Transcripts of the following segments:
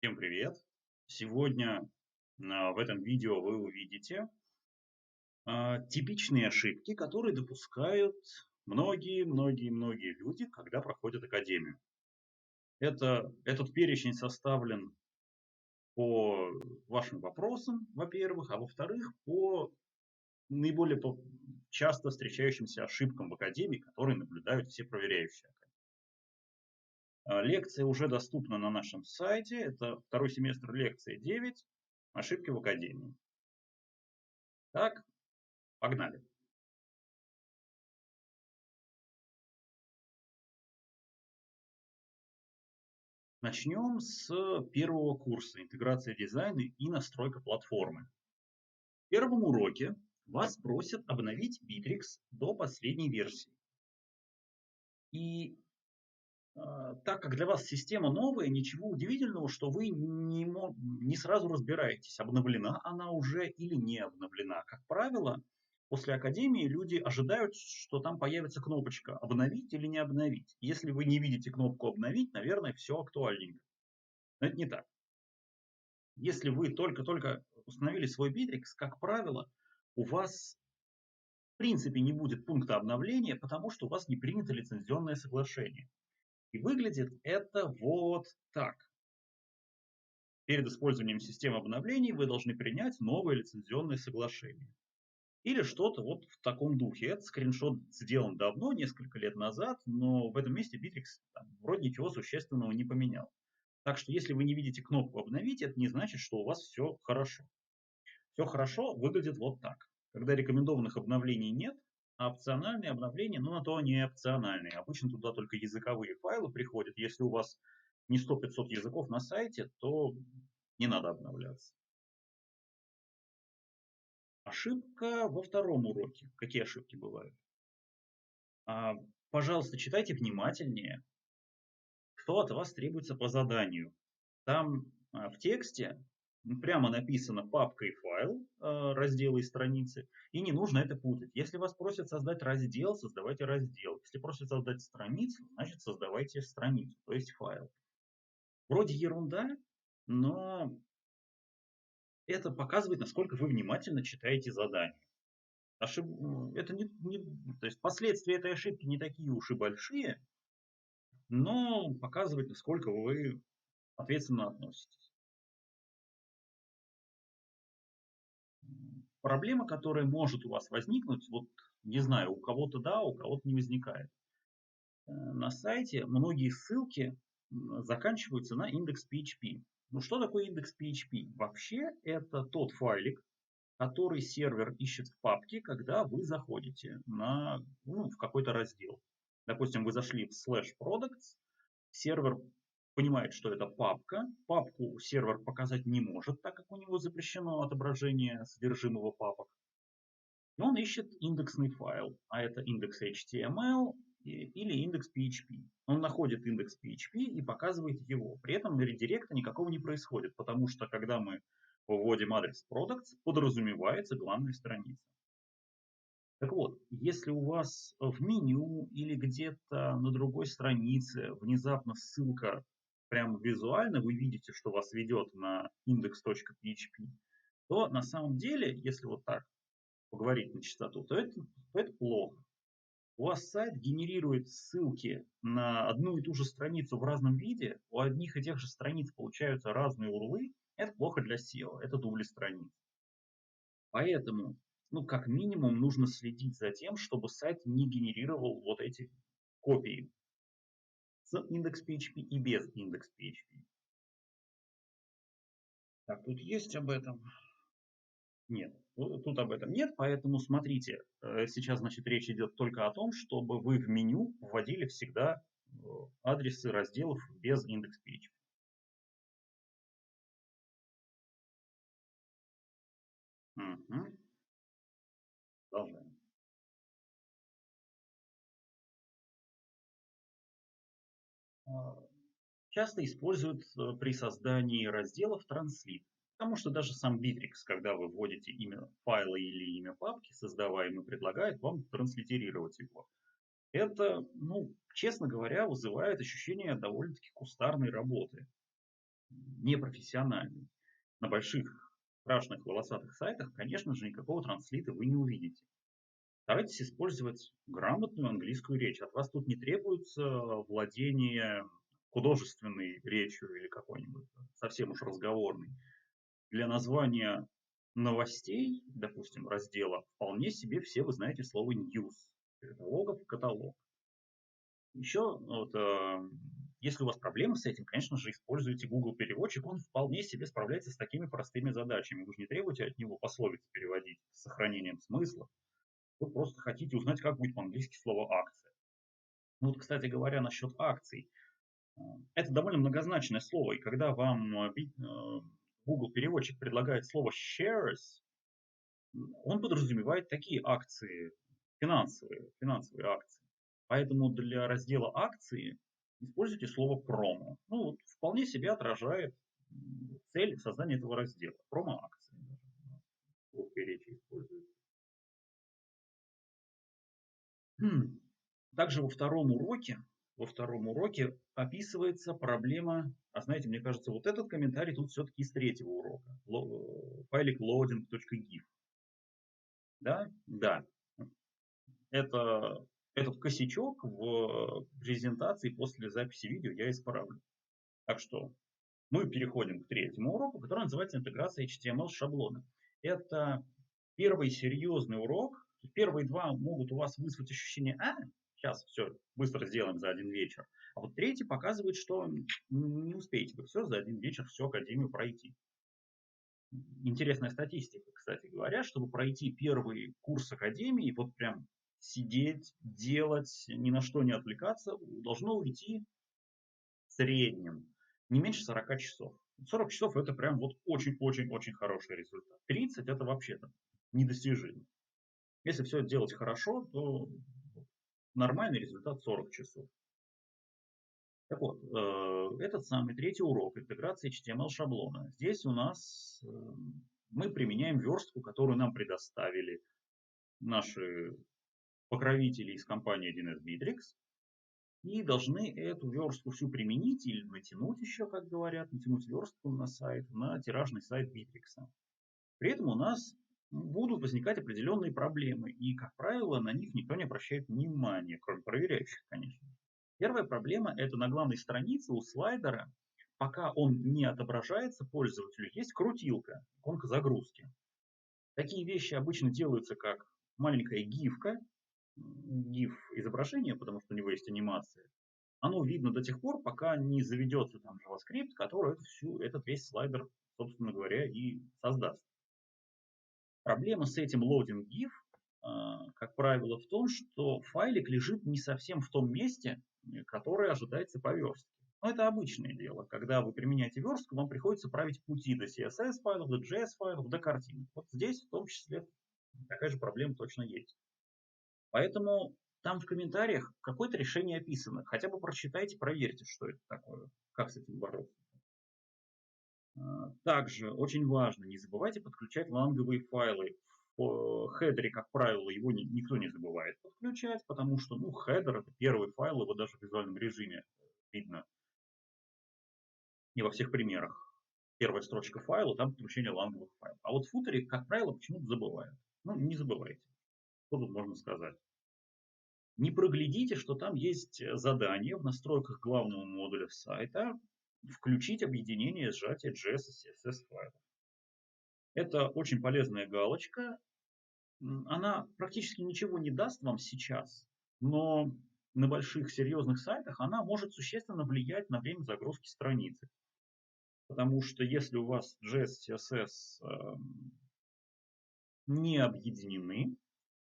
Всем привет! Сегодня в этом видео вы увидите типичные ошибки, которые допускают многие люди, когда проходят академию. Этот перечень составлен по вашим вопросам, во-первых, а во-вторых, по наиболее часто встречающимся ошибкам в академии, которые наблюдают все проверяющие. Лекция уже доступна на нашем сайте. Это второй семестр, лекция 9. Ошибки в академии. Так, погнали. Начнем с первого курса интеграция дизайна и настройка платформы. В первом уроке вас просят обновить Bittrex до последней версии. И так как для вас система новая, ничего удивительного, что вы не сразу разбираетесь, обновлена она уже или не обновлена. Как правило, после академии люди ожидают, что там появится кнопочка «обновить» или «не обновить». Если вы не видите кнопку «обновить», наверное, все актуальненько. Но это не так. Если вы только-только установили свой Bittrex, как правило, у вас в принципе не будет пункта обновления, потому что у вас не принято лицензионное соглашение. И выглядит это вот так. Перед использованием системы обновлений вы должны принять новое лицензионное соглашение. Или что-то вот в таком духе. Этот скриншот сделан давно, несколько лет назад, но в этом месте Bittrex вроде ничего существенного не поменял. Так что если вы не видите кнопку «Обновить», это не значит, что у вас все хорошо. Все хорошо выглядит вот так. Когда рекомендованных обновлений нет, а опциональные обновления, ну на то они и опциональные. Обычно туда только языковые файлы приходят. Если у вас не 100-500 языков на сайте, то не надо обновляться. Ошибка во втором уроке. Какие ошибки бывают? Пожалуйста, читайте внимательнее, что от вас требуется по заданию. Там в тексте прямо написано папка и файл, разделы и страницы, и не нужно это путать. Если вас просят создать раздел, создавайте раздел. Если просят создать страницу, значит создавайте страницу, то есть файл. Вроде ерунда, но это показывает, насколько вы внимательно читаете задание. Это то есть последствия этой ошибки не такие уж и большие, но показывает, насколько вы ответственно относитесь. Проблема, которая может у вас возникнуть, вот не знаю, у кого-то да, у кого-то не возникает. На сайте многие ссылки заканчиваются на индекс.php. Ну что такое индекс.php? Вообще это тот файлик, который сервер ищет в папке, когда вы заходите в какой-то раздел. Допустим, вы зашли в /products, сервер понимает, что это папка. Папку сервер показать не может, так как у него запрещено отображение содержимого папок. И он ищет индексный файл, а это индекс HTML или индекс PHP. Он находит индекс PHP и показывает его. При этом редиректа никакого не происходит, потому что когда мы вводим адрес products, подразумевается главная страница. Так вот, если у вас в меню или где-то на другой странице внезапно ссылка прямо визуально, вы видите, что вас ведет на index.php, то на самом деле, если вот так поговорить на чистоту, то это плохо. У вас сайт генерирует ссылки на одну и ту же страницу в разном виде, у одних и тех же страниц получаются разные урлы, это плохо для SEO, это дубли страниц. Поэтому, как минимум, нужно следить за тем, чтобы сайт не генерировал вот эти копии с index.php и без index.php. Так, тут есть об этом? Нет, тут об этом нет, поэтому смотрите, сейчас, значит, речь идет только о том, чтобы вы в меню вводили всегда адресы разделов без index.php. Угу. Продолжаем. Часто используют при создании разделов транслит. Потому что даже сам Bittrex, когда вы вводите имя файла или имя папки создаваемый, предлагает вам транслитерировать его. Это, честно говоря, вызывает ощущение довольно-таки кустарной работы. непрофессиональный. На больших, страшных, волосатых сайтах, конечно же, никакого транслита вы не увидите. Старайтесь использовать грамотную английскую речь. От вас тут не требуется владение художественной речью или какой-нибудь совсем уж разговорной. Для названия новостей, допустим, раздела, вполне себе все вы знаете слово news. Это логов, каталог. Еще, вот, если у вас проблемы с этим, конечно же, используйте Google переводчик. Он вполне себе справляется с такими простыми задачами. Вы же не требуете от него пословицы переводить с сохранением смысла. Вы просто хотите узнать, как будет по-английски слово акция. Ну вот, кстати говоря, насчет акций. Это довольно многозначное слово. И когда вам Google переводчик предлагает слово shares, он подразумевает такие акции, финансовые акции. Поэтому для раздела акции используйте слово промо. Ну, вот, вполне себе отражает цель создания этого раздела. Промо-акции. В речи используется. Также во втором уроке описывается проблема, а знаете, мне кажется, вот этот комментарий тут все-таки из третьего урока. Файлик loading.gif. Да? Да. Этот косячок в презентации после записи видео я исправлю. Так что мы переходим к третьему уроку, который называется интеграция HTML шаблона. Это первый серьезный урок. Первые два могут у вас вызвать ощущение, сейчас все быстро сделаем за один вечер. А вот третий показывает, что не успеете вы все за один вечер всю академию пройти. Интересная статистика, кстати говоря, чтобы пройти первый курс академии, вот прям сидеть, делать, ни на что не отвлекаться, должно уйти в среднем не меньше 40 часов. 40 часов это прям вот очень-очень-очень хороший результат. 30 это вообще-то недостижимо. Если все делать хорошо, то нормальный результат 40 часов. Так вот, этот самый третий урок интеграции HTML шаблона. Здесь у нас мы применяем верстку, которую нам предоставили наши покровители из компании 1С Bittrex. И должны эту верстку всю применить или натянуть еще, как говорят, натянуть верстку на сайт, на тиражный сайт Bittrex. При этом у нас будут возникать определенные проблемы. И, как правило, на них никто не обращает внимания, кроме проверяющих, конечно. Первая проблема – это на главной странице у слайдера, пока он не отображается пользователю, есть крутилка, иконка загрузки. Такие вещи обычно делаются как маленькая гифка, гиф изображение, потому что у него есть анимация. Оно видно до тех пор, пока не заведется там JavaScript, который этот весь слайдер, собственно говоря, и создаст. Проблема с этим loading GIF, как правило, в том, что файлик лежит не совсем в том месте, которое ожидается по верстке. Но это обычное дело. Когда вы применяете верстку, вам приходится править пути до CSS файлов, до JS файлов, до картинок. Вот здесь в том числе такая же проблема точно есть. Поэтому там в комментариях какое-то решение описано. Хотя бы прочитайте, проверьте, что это такое, как с этим бороться. Также очень важно, не забывайте подключать ланговые файлы. В хедере, как правило, его никто не забывает подключать, потому что хедер это первый файл, его даже в визуальном режиме видно не во всех примерах. Первая строчка файла, там подключение ланговых файлов. А вот в футере, как правило, почему-то забывают. Не забывайте. Что тут можно сказать? Не проглядите, что там есть задание в настройках главного модуля сайта включить объединение сжатия JS и CSS файлов. Это очень полезная галочка. Она практически ничего не даст вам сейчас, но на больших серьезных сайтах она может существенно влиять на время загрузки страницы. Потому что если у вас JS и CSS не объединены,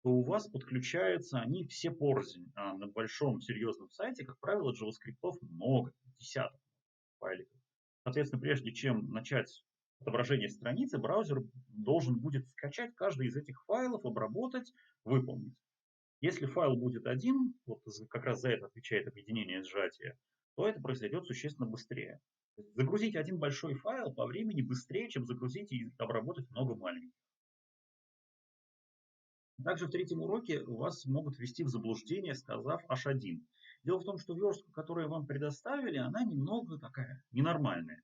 то у вас подключаются они все порознь. А на большом серьезном сайте, как правило, JavaScript много, десяток файликов. Соответственно, прежде чем начать отображение страницы, браузер должен будет скачать каждый из этих файлов, обработать, выполнить. Если файл будет один, вот как раз за это отвечает объединение сжатия, то это произойдет существенно быстрее. Загрузить один большой файл по времени быстрее, чем загрузить и обработать много маленьких. Также в третьем уроке вас могут ввести в заблуждение, сказав H1. Дело в том, что верстка, которую вам предоставили, она немного такая ненормальная.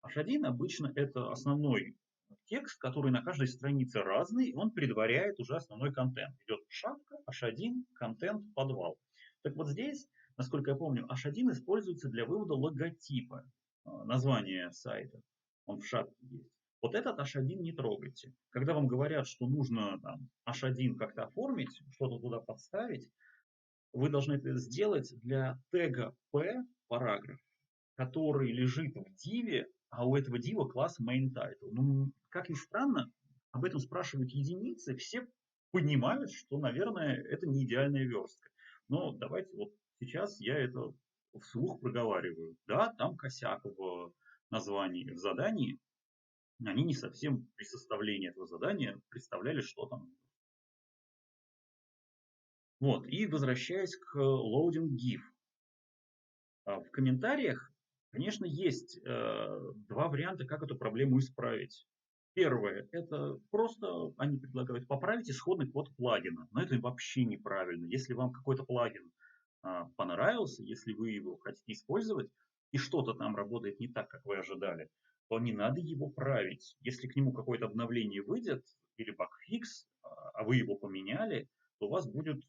H1 обычно это основной текст, который на каждой странице разный, он предваряет уже основной контент. Идет шапка, H1, контент, подвал. Так вот здесь, насколько я помню, H1 используется для вывода логотипа, названия сайта. Он в шапке есть. Вот этот H1 не трогайте. Когда вам говорят, что нужно там, H1 как-то оформить, что-то туда подставить, вы должны это сделать для тега P параграф, который лежит в диве, а у этого дива класс main title. Ну, как ни странно, об этом спрашивают единицы, все понимают, что, наверное, это не идеальная верстка. Но давайте вот сейчас я это вслух проговариваю. Да, там косяк в названии, в задании. Они не совсем при составлении этого задания представляли, что там. Вот, и возвращаясь к loading GIF. В комментариях, конечно, есть два варианта, как эту проблему исправить. Первое, это просто они предлагают поправить исходный код плагина. Но это вообще неправильно. Если вам какой-то плагин понравился, если вы его хотите использовать, и что-то там работает не так, как вы ожидали, то не надо его править. Если к нему какое-то обновление выйдет, или багфикс, а вы его поменяли, то у вас будет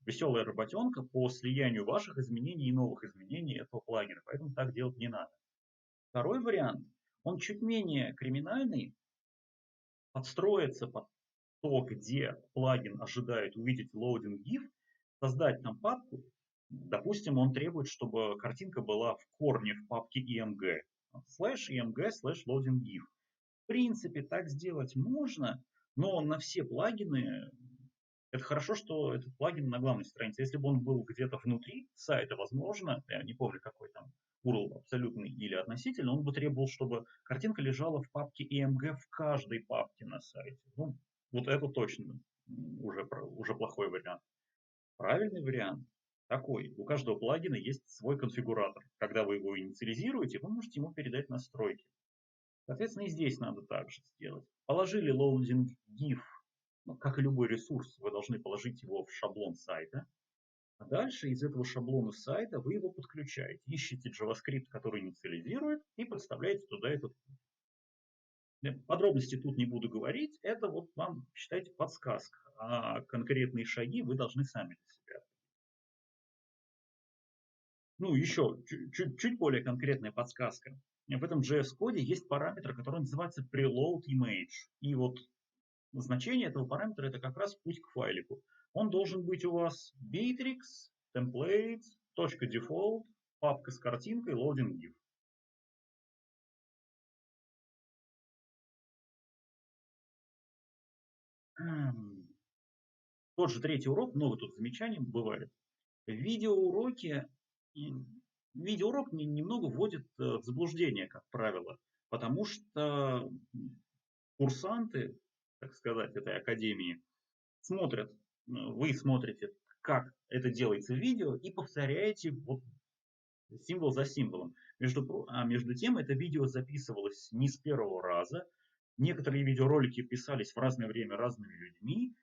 веселая работенка по слиянию ваших изменений и новых изменений этого плагина. Поэтому так делать не надо. Второй вариант, он чуть менее криминальный, подстроиться под то, где плагин ожидает увидеть loading GIF, создать там папку. Допустим, он требует, чтобы картинка была в корне в папке img. /img /loading GIF. В принципе, так сделать можно, но на все плагины это хорошо, что этот плагин на главной странице. Если бы он был где-то внутри сайта, возможно, я не помню, какой там URL абсолютный или относительный, он бы требовал, чтобы картинка лежала в папке EMG в каждой папке на сайте. Ну, вот это точно уже плохой вариант. Правильный вариант такой. У каждого плагина есть свой конфигуратор. Когда вы его инициализируете, вы можете ему передать настройки. Соответственно, и здесь надо также сделать. Положили loading GIF, как и любой ресурс, вы должны положить его в шаблон сайта. А дальше из этого шаблона сайта вы его подключаете. Ищите JavaScript, который инициализирует, и подставляете туда этот. Подробности тут не буду говорить. Это вот вам, считайте, подсказка. А конкретные шаги вы должны сами для себя. Ну, еще чуть более конкретная подсказка. В этом JS-коде есть параметр, который называется preload image. И вот значение этого параметра это как раз путь к файлику. Он должен быть у вас Beatrix, templates, .default, папка с картинкой, loading GIF. Тот же третий урок, много тут замечаний бывает. Видеоурок немного вводит в заблуждение, как правило, потому что курсанты, так сказать, этой академии смотрят, вы смотрите, как это делается в видео, и повторяете вот символ за символом. Между тем, это видео записывалось не с первого раза. Некоторые видеоролики писались в разное время разными людьми.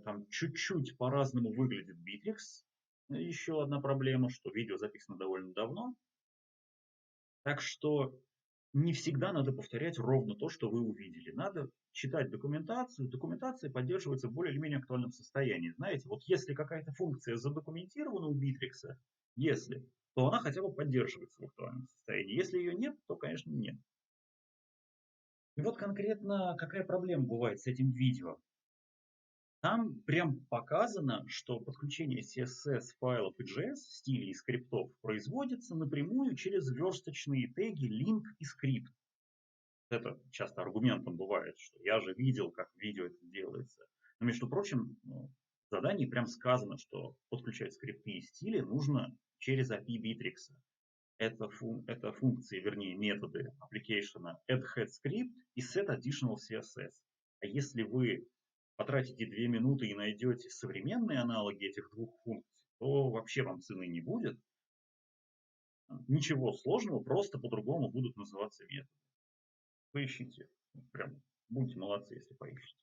Там чуть-чуть по-разному выглядит Bittrex. Еще одна проблема, что видео записано довольно давно. Так что не всегда надо повторять ровно то, что вы увидели. Надо читать документацию. Документация поддерживается в более или менее актуальном состоянии. Знаете, вот если какая-то функция задокументирована у Bittrex, то она хотя бы поддерживается в актуальном состоянии. Если ее нет, то, конечно, нет. И вот конкретно какая проблема бывает с этим видео. Там прям показано, что подключение CSS файлов и JS, стилей и скриптов производится напрямую через версточные теги link и скрипт. Это часто аргументом бывает, что я же видел, как в видео это делается. Но, между прочим, в задании прям сказано, что подключать скрипты и стили нужно через API Bittrex. Это функции, вернее методы application add_head_script и set_additional_css. А если вы потратите 2 минуты и найдете современные аналоги этих двух функций, то вообще вам цены не будет. Ничего сложного, просто по-другому будут называться методы. Поищите. Прям будьте молодцы, если поищете.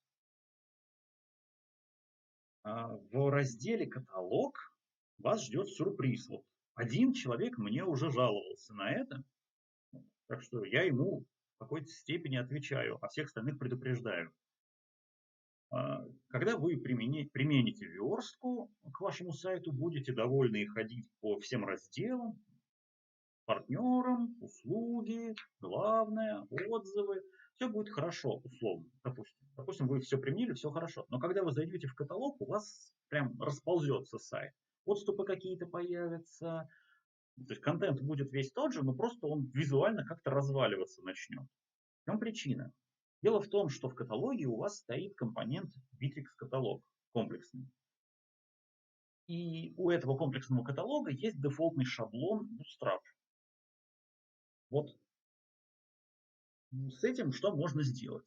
В разделе «Каталог» вас ждет сюрприз. Вот один человек мне уже жаловался на это. Так что я ему в какой-то степени отвечаю, а всех остальных предупреждаю. Когда вы примените верстку к вашему сайту, будете довольны ходить по всем разделам, партнерам, услуги, главное, отзывы. Все будет хорошо, условно, допустим. Допустим, вы все применили, все хорошо. Но когда вы зайдете в каталог, у вас прям расползется сайт. Отступы какие-то появятся. То есть контент будет весь тот же, но просто он визуально как-то разваливаться начнет. В чем причина? Дело в том, что в каталоге у вас стоит компонент Bittrex каталог комплексный. И у этого комплексного каталога есть дефолтный шаблон Bootstrap. Вот с этим что можно сделать?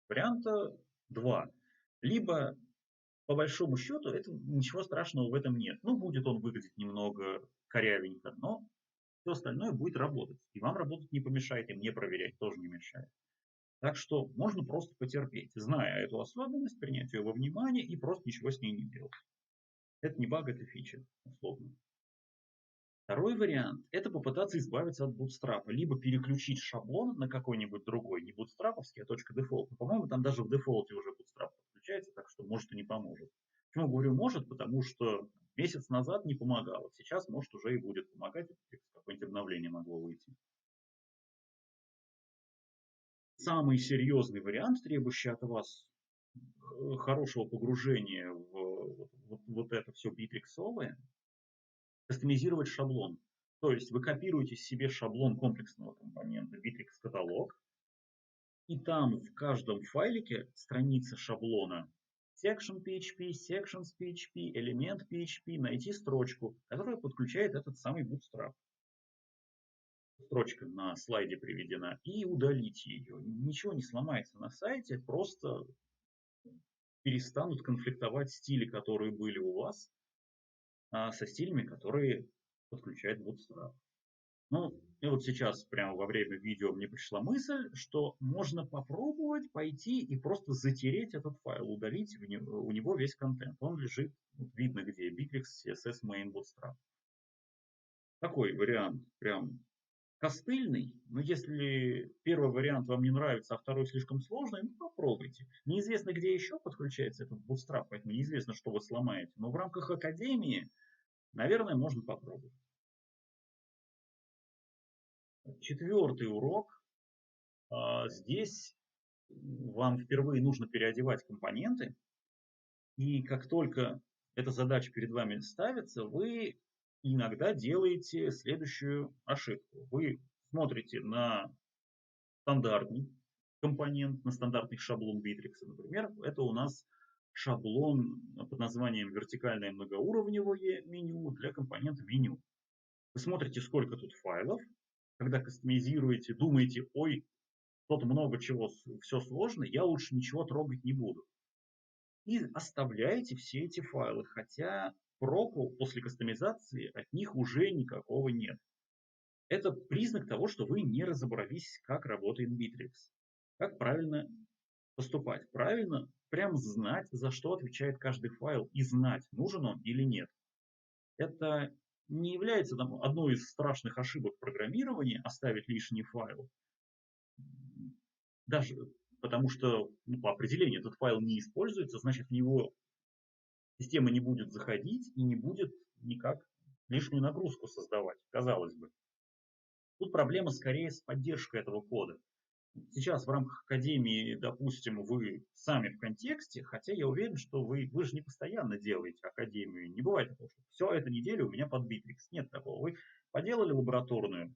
Варианта два. Либо, по большому счету, ничего страшного в этом нет. Ну, будет он выглядеть немного корявенько, но все остальное будет работать. И вам работать не помешает, и мне проверять тоже не мешает. Так что можно просто потерпеть, зная эту особенность, принять ее во внимание и просто ничего с ней не делать. Это не баг, это фича, условно. Второй вариант – это попытаться избавиться от бутстрапа, либо переключить шаблон на какой-нибудь другой, не бутстраповский, а точка дефолт. Но, по-моему, там даже в дефолте уже бутстрап подключается, так что может и не поможет. Почему говорю может? Потому что месяц назад не помогало, сейчас может уже и будет помогать, какое-нибудь обновление могло выйти. Самый серьезный вариант, требующий от вас хорошего погружения в вот это все битриксовое, кастомизировать шаблон. То есть вы копируете себе шаблон комплексного компонента Bittrex каталог, и там в каждом файлике страница шаблона section PHP, sections PHP, элемент PHP, найти строчку, которая подключает этот самый Bootstrap. Строчка на слайде приведена, и удалить ее. Ничего не сломается на сайте, просто перестанут конфликтовать стили, которые были у вас, со стилями, которые подключает Bootstrap. Ну, и вот сейчас, прямо во время видео, мне пришла мысль, что можно попробовать пойти и просто затереть этот файл, удалить у него весь контент. Он лежит, видно где, Bittrex CSS Main Bootstrap. Такой вариант прям костыльный, но если первый вариант вам не нравится, а второй слишком сложный, ну попробуйте. Неизвестно, где еще подключается этот Bootstrap, поэтому неизвестно, что вы сломаете. Но в рамках академии, наверное, можно попробовать. Четвертый урок. Здесь вам впервые нужно переодевать компоненты, и как только эта задача перед вами ставится, вы иногда делаете следующую ошибку. Вы смотрите на стандартный компонент, на стандартный шаблон Bittrex, например. Это у нас шаблон под названием вертикальное многоуровневое меню для компонента меню. Вы смотрите, сколько тут файлов, когда кастомизируете, думаете, ой, тут много чего, все сложно, я лучше ничего трогать не буду. И оставляете все эти файлы, хотя проку после кастомизации от них уже никакого нет. Это признак того, что вы не разобрались, как работает Bittrex. Как правильно поступать? Правильно прям знать, за что отвечает каждый файл, и знать, нужен он или нет. Это не является одной из страшных ошибок программирования оставить лишний файл. Даже потому что по определению этот файл не используется, значит в него система не будет заходить и не будет никак лишнюю нагрузку создавать, казалось бы. Тут проблема скорее с поддержкой этого кода. Сейчас в рамках академии, допустим, вы сами в контексте, хотя я уверен, что вы же не постоянно делаете академию. Не бывает такого, что все, эта неделя у меня под Bittrex. Нет такого. Вы поделали лабораторную,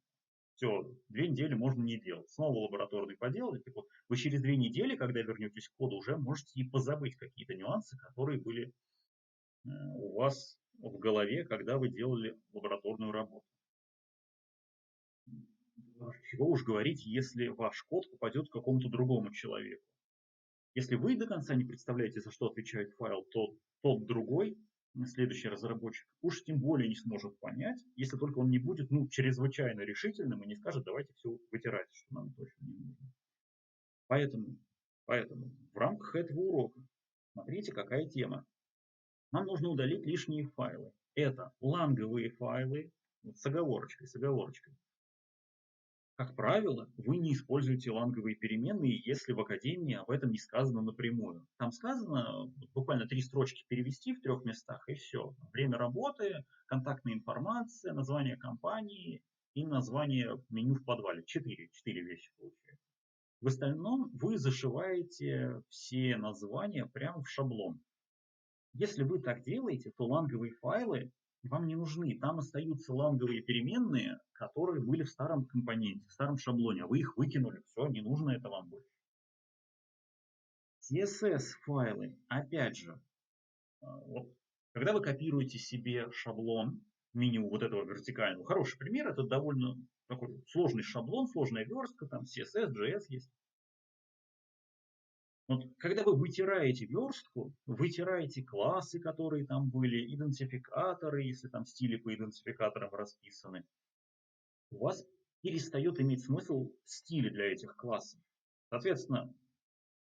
все, 2 недели можно не делать. Снова лабораторный поделали. Так вот, вы через 2 недели, когда вернетесь к коду, уже можете и позабыть какие-то нюансы, которые были у вас в голове, когда вы делали лабораторную работу. Чего уж говорить, если ваш код попадет к какому-то другому человеку. Если вы до конца не представляете, за что отвечает файл, то тот другой, следующий разработчик, уж тем более не сможет понять, если только он не будет чрезвычайно решительным и не скажет, давайте все вытирать, что нам точно не нужно. Поэтому в рамках этого урока смотрите, какая тема. Нам нужно удалить лишние файлы. Это ланговые файлы, с оговорочкой. Как правило, вы не используете ланговые переменные, если в академии об этом не сказано напрямую. Там сказано буквально 3 строчки перевести в 3 местах, и все. Время работы, контактная информация, название компании и название меню в подвале. 4 вещи получается. В остальном вы зашиваете все названия прямо в шаблон. Если вы так делаете, то ланговые файлы вам не нужны. Там остаются ланговые переменные, которые были в старом компоненте, в старом шаблоне, а вы их выкинули. Все, не нужно это вам больше. CSS-файлы, опять же, вот, когда вы копируете себе шаблон, меню вот этого вертикального, хороший пример, это довольно такой сложный шаблон, сложная верстка, там CSS, JS есть. Вот, когда вы вытираете верстку, вытираете классы, которые там были, идентификаторы, если там стили по идентификаторам расписаны, у вас перестает иметь смысл стили для этих классов. Соответственно,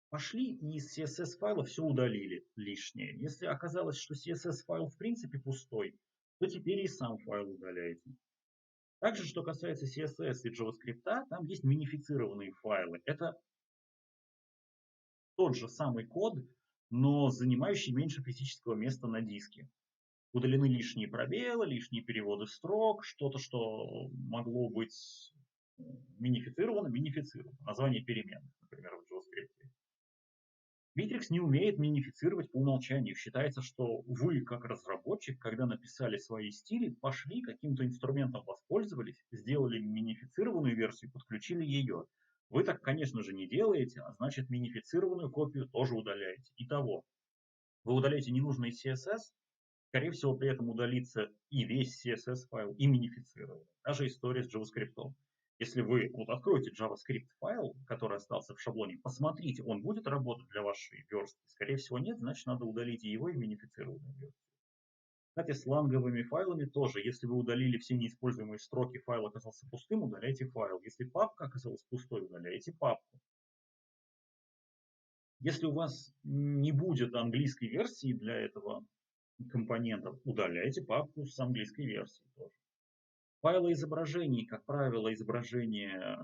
пошли и из CSS-файла все удалили лишнее. Если оказалось, что CSS-файл в принципе пустой, то теперь и сам файл удаляете. Также, что касается CSS и JavaScript, там есть минифицированные файлы. Это тот же самый код, но занимающий меньше физического места на диске. Удалены лишние пробелы, лишние переводы строк, что-то, что могло быть минифицировано. Название переменных, например, в JavaScript. Bittrex не умеет минифицировать по умолчанию. Считается, что вы, как разработчик, когда написали свои стили, пошли каким-то инструментом воспользовались, сделали минифицированную версию, подключили ее. Вы так, конечно же, не делаете, а значит минифицированную копию тоже удаляете. Итого, вы удаляете ненужный CSS, скорее всего, при этом удалится и весь CSS-файл, и минифицированный. Та же история с JavaScript. Если вы вот откроете JavaScript файл, который остался в шаблоне, посмотрите, он будет работать для вашей верстки. Скорее всего, нет, значит, надо удалить и его, и минифицированную версию. Кстати, с ланговыми файлами тоже. Если вы удалили все неиспользуемые строки, файл оказался пустым, удаляйте файл. Если папка оказалась пустой, удаляйте папку. Если у вас не будет английской версии для этого компонента, удаляйте папку с английской версией тоже. Файлы изображений, как правило, изображения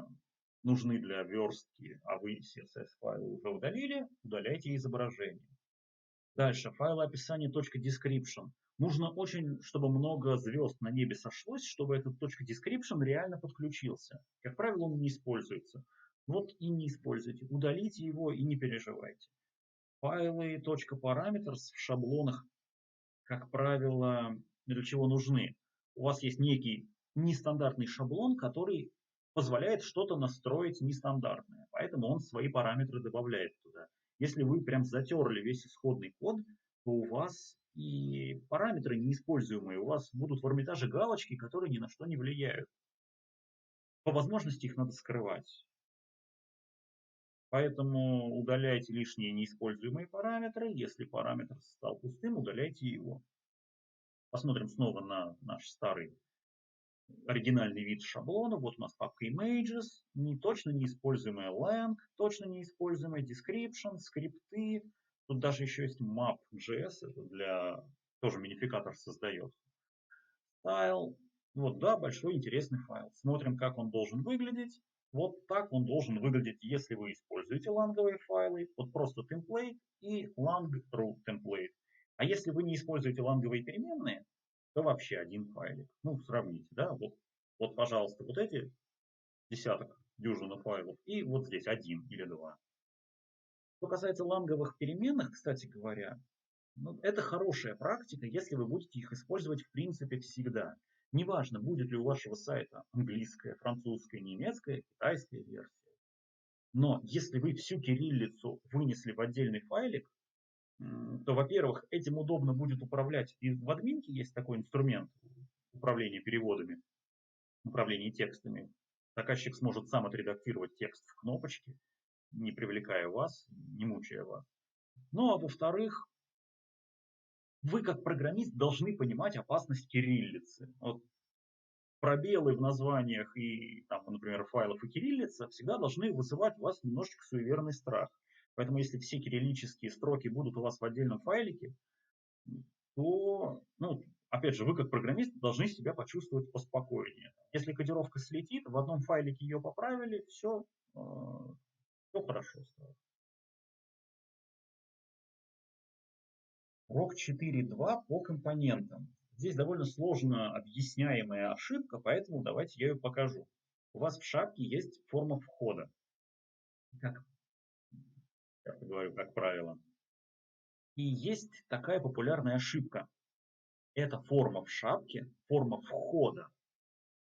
нужны для верстки, а вы CSS-файлы уже удалили, удаляйте изображение. Дальше, файлы описания .description. Нужно очень, чтобы много звезд на небе сошлось, чтобы этот .description реально подключился. Как правило, он не используется. Вот и не используйте. Удалите его и не переживайте. Файлы .parameters в шаблонах, как правило, для чего нужны? У вас есть некий нестандартный шаблон, который позволяет что-то настроить нестандартное. Поэтому он свои параметры добавляет туда. Если вы прям затерли весь исходный код, то у вас и параметры неиспользуемые. У вас будут в Эрмитаже галочки, которые ни на что не влияют. По возможности их надо скрывать. Поэтому удаляйте лишние неиспользуемые параметры. Если параметр стал пустым, удаляйте его. Посмотрим снова на наш старый оригинальный вид шаблона. Вот у нас папка Images, точно неиспользуемая lang, точно неиспользуемая description, скрипты. Тут даже еще есть map.js, это для тоже минификатор создает. Style. Вот, да, большой интересный файл. Смотрим, как он должен выглядеть. Вот так он должен выглядеть, если вы используете ланговые файлы. Вот просто template и lang.ru template. А если вы не используете ланговые переменные, то вообще один файлик. Ну, сравните, да, вот, пожалуйста, вот эти десяток, дюжина файлов, и вот здесь один или два. Что касается ланговых переменных, кстати говоря, это хорошая практика, если вы будете их использовать в принципе всегда. Неважно, будет ли у вашего сайта английская, французская, немецкая, китайская версия. Но если вы всю кириллицу вынесли в отдельный файлик, то, во-первых, этим удобно будет управлять. И в админке есть такой инструмент управления переводами, управления текстами. Заказчик сможет сам отредактировать текст в кнопочке, не привлекая вас, не мучая вас. Ну, а во-вторых, вы как программист должны понимать опасность кириллицы. Вот пробелы в названиях и, там, например, файлов и кириллица всегда должны вызывать у вас немножечко суеверный страх. Поэтому если все кириллические строки будут у вас в отдельном файлике, то опять же, вы как программист должны себя почувствовать поспокойнее. Если кодировка слетит, в одном файлике ее поправили, все хорошо стало. Урок 4.2 по компонентам. Здесь довольно сложно объясняемая ошибка, поэтому давайте я ее покажу. У вас в шапке есть форма входа. Как я говорю, как правило. И есть такая популярная ошибка. Это форма в шапке, форма входа.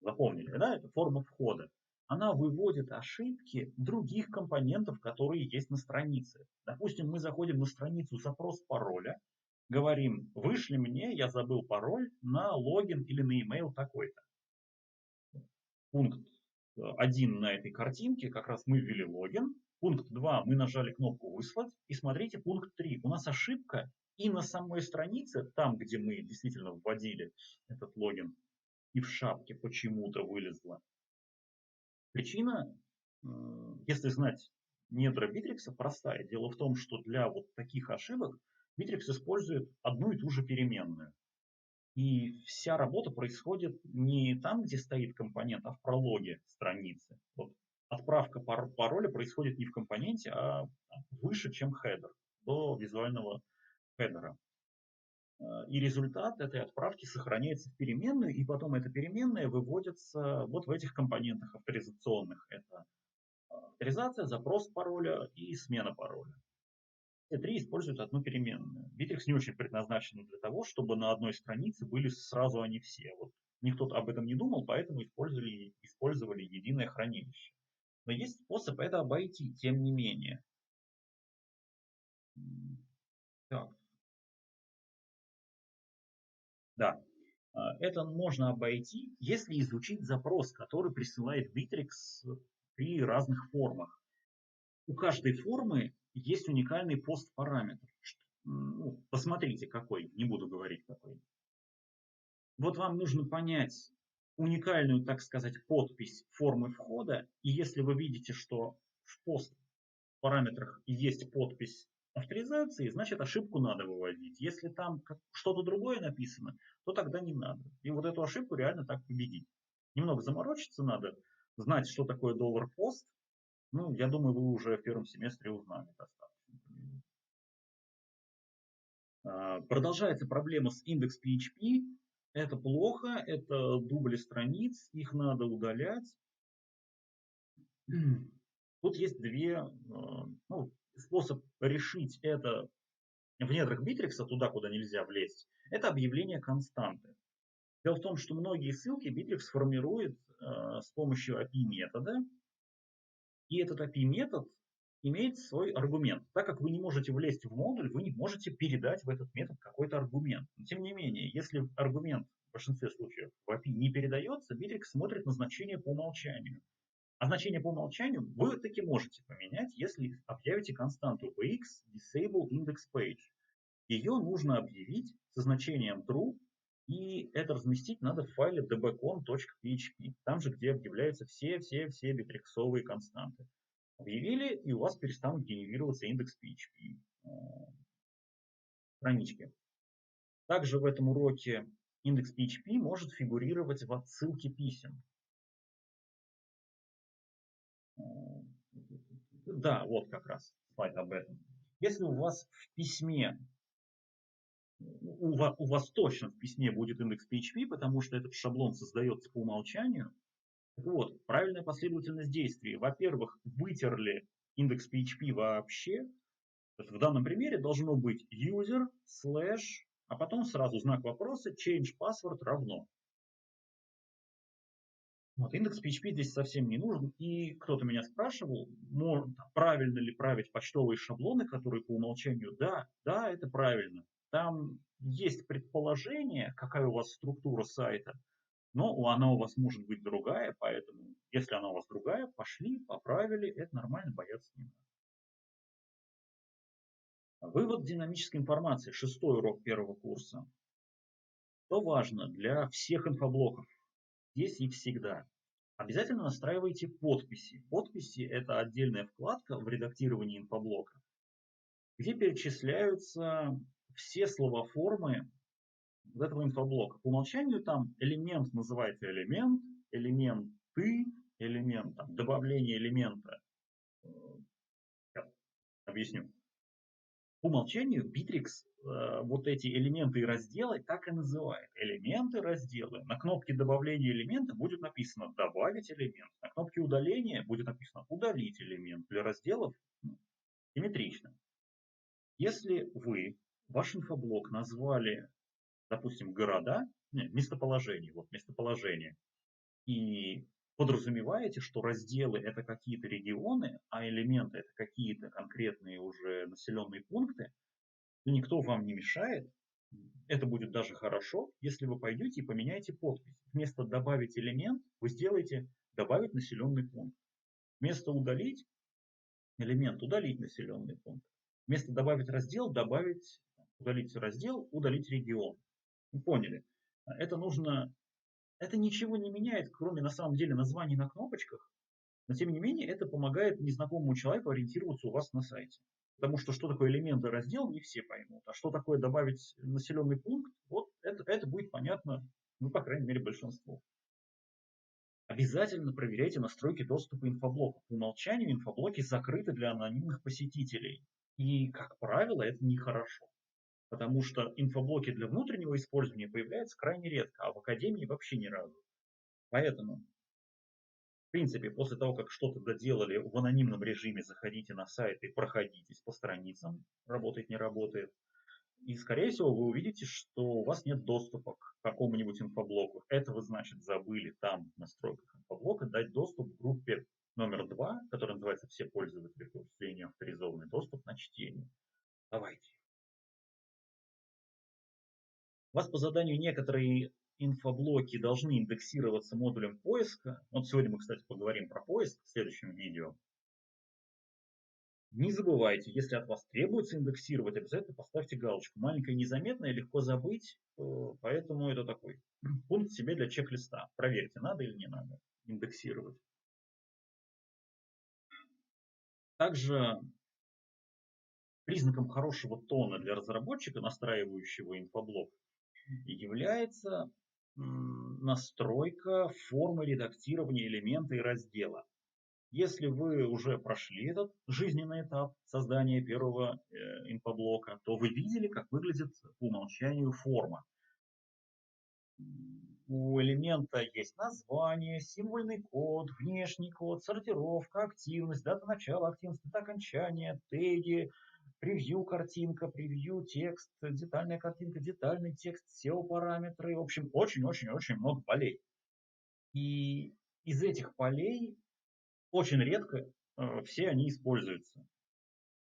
Запомнили, да? Это форма входа. Она выводит ошибки других компонентов, которые есть на странице. Допустим, мы заходим на страницу запрос пароля, говорим, вышли мне, я забыл пароль на логин или на email такой-то. Пункт 1 на этой картинке, как раз мы ввели логин. Пункт 2, мы нажали кнопку выслать. И смотрите, пункт 3, у нас ошибка и на самой странице, там, где мы действительно вводили этот логин, и в шапке почему-то вылезла. Причина, если знать недра Bittrex, простая. Дело в том, что для вот таких ошибок Bittrex использует одну и ту же переменную. И вся работа происходит не там, где стоит компонент, а в прологе страницы. Вот отправка пароля происходит не в компоненте, а выше, чем хедер, до визуального хедера. И результат этой отправки сохраняется в переменную, и потом эта переменная выводится вот в этих компонентах авторизационных. Это авторизация, запрос пароля и смена пароля. Все три используют одну переменную. Bittrex не очень предназначен для того, чтобы на одной странице были сразу они все. Вот никто об этом не думал, поэтому использовали единое хранилище. Но есть способ это обойти, тем не менее. Так. Да, это можно обойти, если изучить запрос, который присылает Bittrex при разных формах. У каждой формы есть уникальный пост-параметр. Ну, посмотрите какой, не буду говорить какой. Вот вам нужно понять уникальную, так сказать, подпись формы входа, и если вы видите, что в пост-параметрах есть подпись авторизации, значит ошибку надо выводить. Если там что-то другое написано, то тогда не надо. И вот эту ошибку реально так победить. Немного заморочиться надо, знать, что такое $пост. Ну, я думаю, вы уже в первом семестре узнали достаточно. Продолжается проблема с индекс PHP. Это плохо, это дубли страниц, их надо удалять. Тут есть способ решить это в недрах Bittrex, туда, куда нельзя влезть. Это объявление константы. Дело в том, что многие ссылки Bittrex формирует с помощью API-метода. И этот API-метод имеет свой аргумент. Так как вы не можете влезть в модуль, вы не можете передать в этот метод какой-то аргумент. Но тем не менее, если аргумент в большинстве случаев в API не передается, Bittrex смотрит на значение по умолчанию. А значение по умолчанию вы таки можете поменять, если объявите константу bx disable index page. Ее нужно объявить со значением true, и это разместить надо в файле dbcon.php, там же, где объявляются все битриксовые константы. Объявили, и у вас перестанут генерироваться индекс PHP странички. Также в этом уроке индекс PHP может фигурировать в отсылке писем. Да, вот как раз слайд об этом. Если у вас в письме, у вас точно в письме будет индекс PHP, потому что этот шаблон создается по умолчанию. Так вот, правильная последовательность действий. Во-первых, вытерли индекс PHP вообще. То есть в данном примере должно быть user, слэш, а потом сразу знак вопроса, change password равно. Вот, индекс PHP здесь совсем не нужен. И кто-то меня спрашивал, правильно ли править почтовые шаблоны, которые по умолчанию. Да, это правильно. Там есть предположение, какая у вас структура сайта, но она у вас может быть другая, поэтому если она у вас другая, пошли, поправили, это нормально, бояться не надо. Вывод динамической информации, 6-й урок первого курса. Что важно для всех инфоблоков, здесь и всегда. Обязательно настраивайте подписи. Подписи – это отдельная вкладка в редактировании инфоблока, где перечисляются все словоформы вот этого инфоблока. По умолчанию там элемент называется элемент, элементы, элемент, там, добавление элемента. Сейчас объясню. По умолчанию Bittrex вот эти элементы и разделы так и называет. Элементы, разделы. На кнопке добавления элемента будет написано добавить элемент. На кнопке удаления будет написано удалить элемент. Для разделов симметрично. Если вы ваш инфоблок назвали, допустим, города, местоположение, вот местоположение, и подразумеваете, что разделы это какие-то регионы, а элементы это какие-то конкретные уже населенные пункты, то никто вам не мешает. Это будет даже хорошо, если вы пойдете и поменяете подпись. Вместо добавить элемент вы сделаете добавить населенный пункт. Вместо удалить элемент удалить населенный пункт. Вместо добавить раздел добавить удалить раздел, удалить регион. Вы поняли? Это нужно, это ничего не меняет, кроме на самом деле названий на кнопочках, но тем не менее это помогает незнакомому человеку ориентироваться у вас на сайте. Потому что такое элемент и раздел, не все поймут. А что такое добавить населенный пункт, вот это будет понятно, ну, по крайней мере, большинству. Обязательно проверяйте настройки доступа инфоблока. По умолчанию инфоблоки закрыты для анонимных посетителей. И, как правило, это нехорошо. Потому что инфоблоки для внутреннего использования появляются крайне редко, а в академии вообще ни разу. Поэтому, в принципе, после того, как что-то доделали в анонимном режиме, заходите на сайт и проходитесь по страницам, работает, не работает. И, скорее всего, вы увидите, что у вас нет доступа к какому-нибудь инфоблоку. Это вы, значит, забыли там в настройках инфоблока дать доступ к группе номер 2, которая называется «Все пользователи по не авторизованный доступ на чтение». Давайте. У вас по заданию некоторые инфоблоки должны индексироваться модулем поиска. Вот сегодня мы, кстати, поговорим про поиск в следующем видео. Не забывайте, если от вас требуется индексировать, обязательно поставьте галочку. Маленькая незаметная, легко забыть, поэтому это такой пункт себе для чек-листа. Проверьте, надо или не надо индексировать. Также признаком хорошего тона для разработчика, настраивающего инфоблок, является настройка формы редактирования элемента и раздела. Если вы уже прошли этот жизненный этап создания первого инфоблока, то вы видели, как выглядит по умолчанию форма. У элемента есть название, символьный код, внешний код, сортировка, активность, дата начала активности, дата окончания, теги, превью картинка, превью текст, детальная картинка, детальный текст, SEO-параметры. В общем, очень-очень-очень много полей. И из этих полей очень редко все они используются.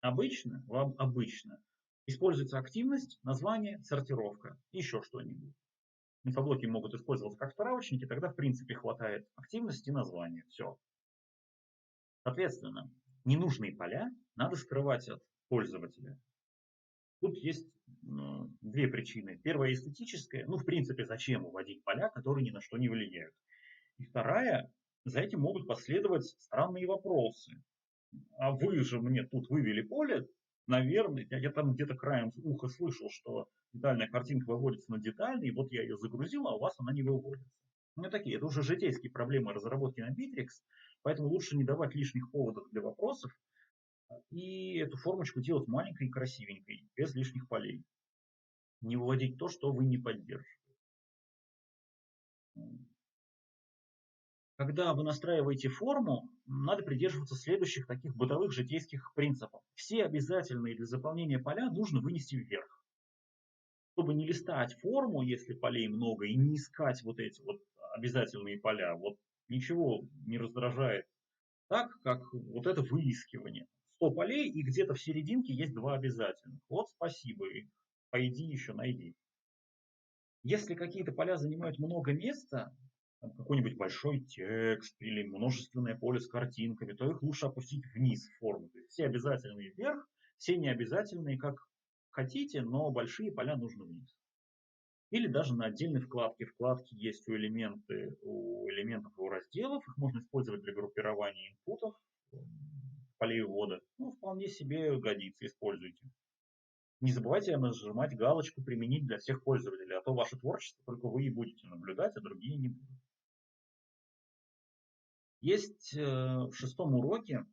Обычно, вам обычно, используется активность, название, сортировка, еще что-нибудь. Инфоблоки могут использоваться как справочники, тогда в принципе хватает активности и названия. Все. Соответственно, ненужные поля надо скрывать от пользователя. Тут есть две причины. Первая эстетическая. Ну, в принципе, зачем выводить поля, которые ни на что не влияют. И вторая, за этим могут последовать странные вопросы. А вы же мне тут вывели поле, наверное, я там где-то краем уха слышал, что детальная картинка выводится на детальный, и вот я ее загрузил, а у вас она не выводится. Ну, такие, это уже житейские проблемы разработки на Bittrex, поэтому лучше не давать лишних поводов для вопросов и эту формочку делать маленькой и красивенькой, без лишних полей. Не выводить то, что вы не поддерживаете. Когда вы настраиваете форму, надо придерживаться следующих таких бытовых житейских принципов. Все обязательные для заполнения поля нужно вынести вверх. Чтобы не листать форму, если полей много, и не искать вот эти вот обязательные поля, вот ничего не раздражает так, как вот это выискивание. 100 полей, и где-то в серединке есть 2 обязательных. Вот спасибо, пойди еще найди. Если какие-то поля занимают много места, какой-нибудь большой текст или множественное поле с картинками, то их лучше опустить вниз в форму. То есть все обязательные вверх, все необязательные как хотите, но большие поля нужно вниз. Или даже на отдельной вкладке. Вкладки есть у элементов и у разделов. Их можно использовать для группирования инпутов, полей ввода. Ну, вполне себе годится, используйте. Не забывайте нажимать галочку «Применить для всех пользователей», а то ваше творчество только вы и будете наблюдать, а другие не будут. Есть в 6-м уроке,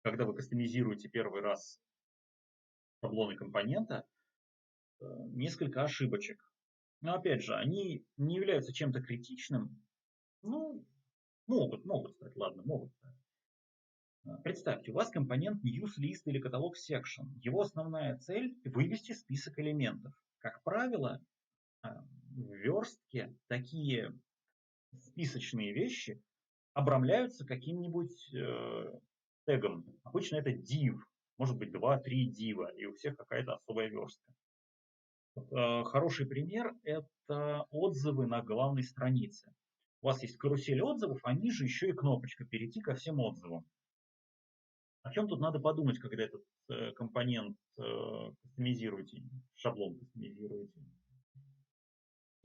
когда вы кастомизируете первый раз шаблоны компонента, несколько ошибочек. Но опять же, они не являются чем-то критичным. Ну, могут стать, ладно, могут стать. Представьте, у вас компонент newsList или каталог section. Его основная цель – вывести список элементов. Как правило, в верстке такие списочные вещи обрамляются каким-нибудь тегом. Обычно это div, может быть 2-3 дива, и у всех какая-то особая верстка. Хороший пример – это отзывы на главной странице. У вас есть карусель отзывов, а ниже еще и кнопочка «Перейти ко всем отзывам». О чем тут надо подумать, когда этот компонент кастомизируете, шаблон кастомизируете?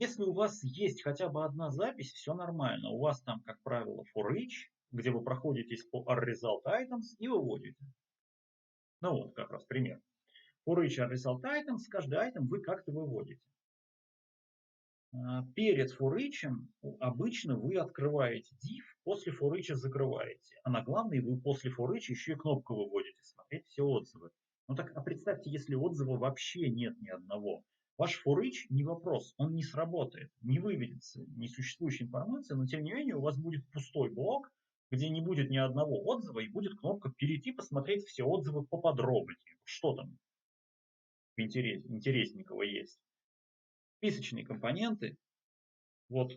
Если у вас есть хотя бы одна запись, все нормально. У вас там, как правило, for each, где вы проходитесь по result-items и выводите. Ну вот, как раз пример. For each result-items, каждый item вы как-то выводите. Перед for each обычно вы открываете div, после for each закрываете. А на главный вы после for each еще и кнопку выводите, смотреть все отзывы. Ну так, а представьте, если отзыва вообще нет ни одного. Ваш for each не вопрос, он не сработает, не выведется несуществующая информация, но тем не менее у вас будет пустой блок, где не будет ни одного отзыва и будет кнопка «Перейти, посмотреть все отзывы поподробнее». Что там интересненького есть? Списочные компоненты, вот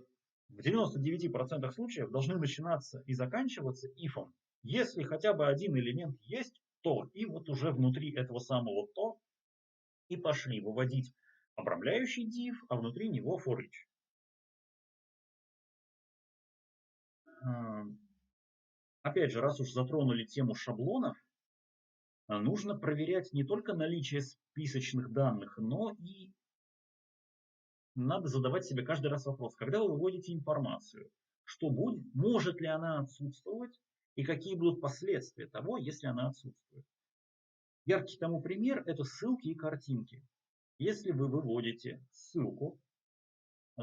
в 99% случаев должны начинаться и заканчиваться ифом. Если хотя бы один элемент есть, то, и вот уже внутри этого самого то, и пошли выводить обрамляющий div, а внутри него for each. Опять же, раз уж затронули тему шаблонов, нужно проверять не только наличие списочных данных, но и надо задавать себе каждый раз вопрос, когда вы выводите информацию, что будет, может ли она отсутствовать и какие будут последствия того, если она отсутствует. Яркий тому пример – это ссылки и картинки. Если вы выводите ссылку,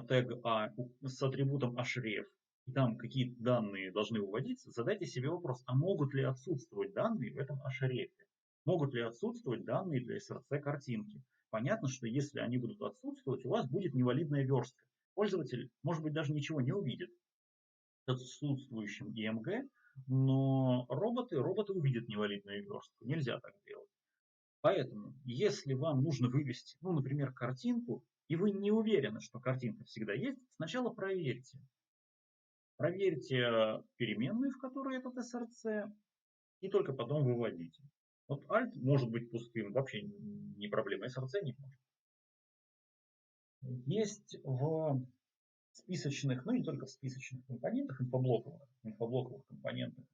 тег A с атрибутом href, и там какие-то данные должны выводиться, задайте себе вопрос, а могут ли отсутствовать данные в этом href? Могут ли отсутствовать данные для src картинки? Понятно, что если они будут отсутствовать, у вас будет невалидная верстка. Пользователь, может быть, даже ничего не увидит с отсутствующим img, но роботы увидят невалидную верстку. Нельзя так делать. Поэтому, если вам нужно вывести, ну, например, картинку, и вы не уверены, что картинка всегда есть, сначала проверьте. Проверьте переменную, в которой этот src, и только потом выводите. Вот alt может быть пустым, вообще не проблема, src не может. Есть в списочных, ну не только в списочных компонентах, инфоблоковых компонентах,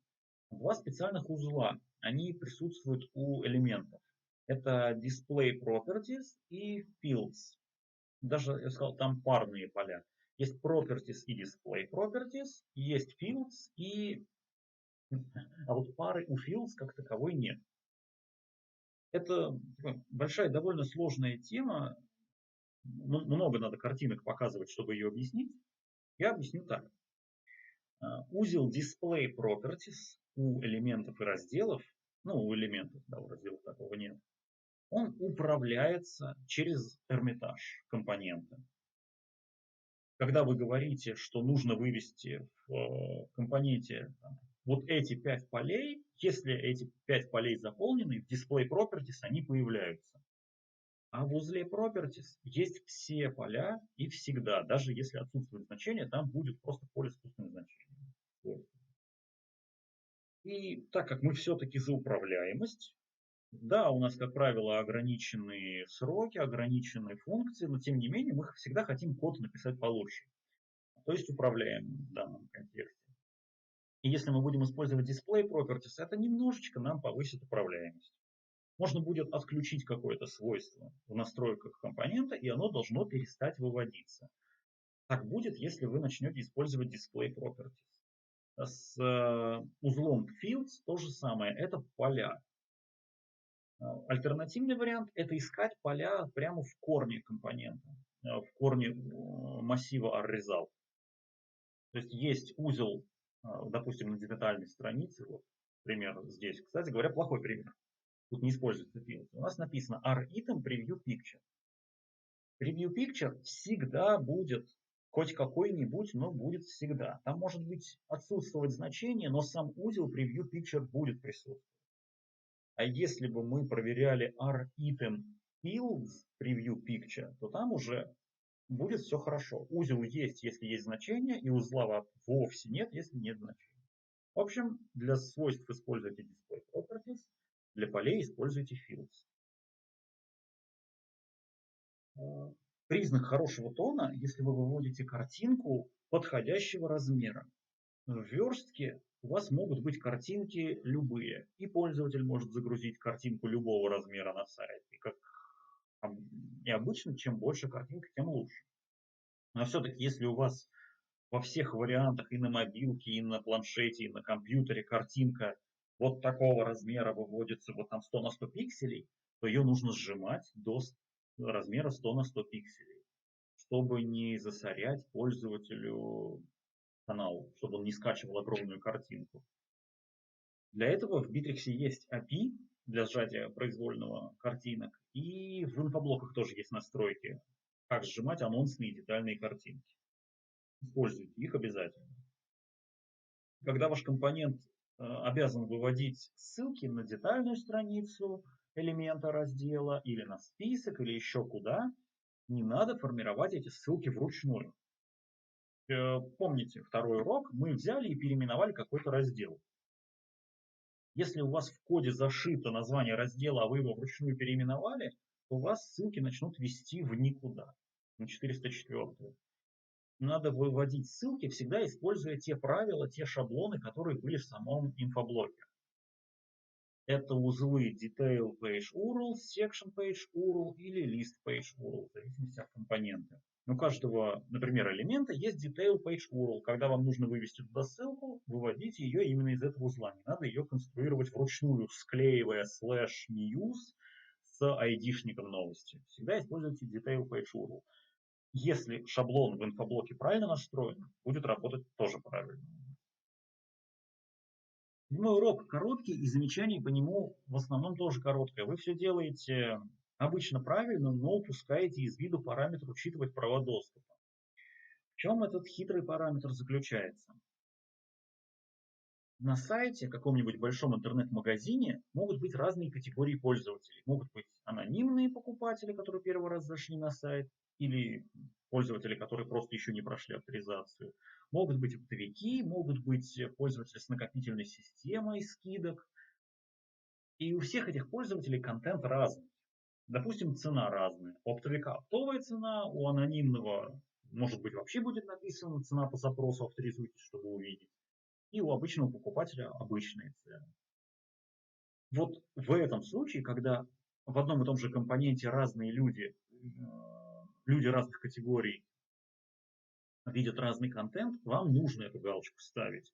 два специальных узла. Они присутствуют у элементов. Это Display Properties и Fields. Даже, я сказал, там парные поля. Есть Properties и Display Properties, есть Fields и... А вот пары у Fields как таковой нет. Это большая, довольно сложная тема. Много надо картинок показывать, чтобы ее объяснить. Я объясню так. Узел Display Properties у элементов и разделов, ну, у элементов, да, у разделов такого нет, он управляется через Hermitage компонента. Когда вы говорите, что нужно вывести в компоненте вот эти 5 полей, если эти 5 полей заполнены, в Display Properties они появляются. А в узле Properties есть все поля и всегда, даже если отсутствует значение, там будет просто поле с пустым значением. И так как мы все-таки за управляемость, да, у нас, как правило, ограниченные сроки, ограниченные функции, но тем не менее мы всегда хотим код написать получше. То есть управляем в данном контексте. И если мы будем использовать Display Properties, это немножечко нам повысит управляемость. Можно будет отключить какое-то свойство в настройках компонента, и оно должно перестать выводиться. Так будет, если вы начнете использовать Display Properties. С узлом Fields то же самое, это поля. Альтернативный вариант – это искать поля прямо в корне компонента, в корне массива RResult. То есть узел, допустим, на детальной странице, вот пример здесь. Кстати говоря, плохой пример. Тут не используется field. У нас написано R-item preview picture. Preview picture всегда будет хоть какой-нибудь, но будет всегда. Там может быть отсутствовать значение, но сам узел preview picture будет присутствовать. А если бы мы проверяли R-item fields preview picture, то там уже будет все хорошо. Узел есть, если есть значение, и узла вовсе нет, если нет значения. В общем, для свойств используйте display properties, для полей используйте fields. Признак хорошего тона, если вы выводите картинку подходящего размера. В верстке у вас могут быть картинки любые, и пользователь может загрузить картинку любого размера на сайт. И обычно, чем больше картинка, тем лучше. Но все-таки, если у вас во всех вариантах и на мобилке, и на планшете, и на компьютере картинка вот такого размера выводится вот там 100 на 100 пикселей, то ее нужно сжимать до размера 100 на 100 пикселей, чтобы не засорять пользователю канал, чтобы он не скачивал огромную картинку. Для этого в Bittrex есть API для сжатия произвольного картинок, и в инфоблоках тоже есть настройки, как сжимать анонсные и детальные картинки. Используйте их обязательно. Когда ваш компонент обязан выводить ссылки на детальную страницу элемента раздела или на список или еще куда, не надо формировать эти ссылки вручную. Помните второй урок, мы взяли и переименовали какой-то раздел. Если у вас в коде зашито название раздела, а вы его вручную переименовали, то у вас ссылки начнут вести в никуда, на 404. Надо выводить ссылки, всегда используя те правила, те шаблоны, которые были в самом инфоблоке. Это узлы Detail Page URL, Section Page URL или List Page URL, в зависимости от компонента. У каждого, например, элемента есть Detail Page URL. Когда вам нужно вывести туда ссылку, выводите ее именно из этого узла. Не надо ее конструировать вручную, склеивая /news с ID-шником новости. Всегда используйте Detail Page URL. Если шаблон в инфоблоке правильно настроен, будет работать тоже правильно. Седьмой урок короткий, и замечаний по нему в основном тоже короткое. Вы все делаете обычно правильно, но упускаете из виду параметр учитывать права доступа. В чем этот хитрый параметр заключается? На сайте, каком-нибудь большом интернет-магазине, могут быть разные категории пользователей. Могут быть анонимные покупатели, которые первый раз зашли на сайт, или пользователи, которые просто еще не прошли авторизацию. Могут быть оптовики, могут быть пользователи с накопительной системой скидок. И у всех этих пользователей контент разный. Допустим, цена разная. У оптовика оптовая цена, у анонимного, может быть, вообще будет написана цена по запросу, авторизуйтесь, чтобы увидеть. И у обычного покупателя обычные цены. Вот в этом случае, когда в одном и том же компоненте разные люди разных категорий видят разный контент, вам нужно эту галочку ставить.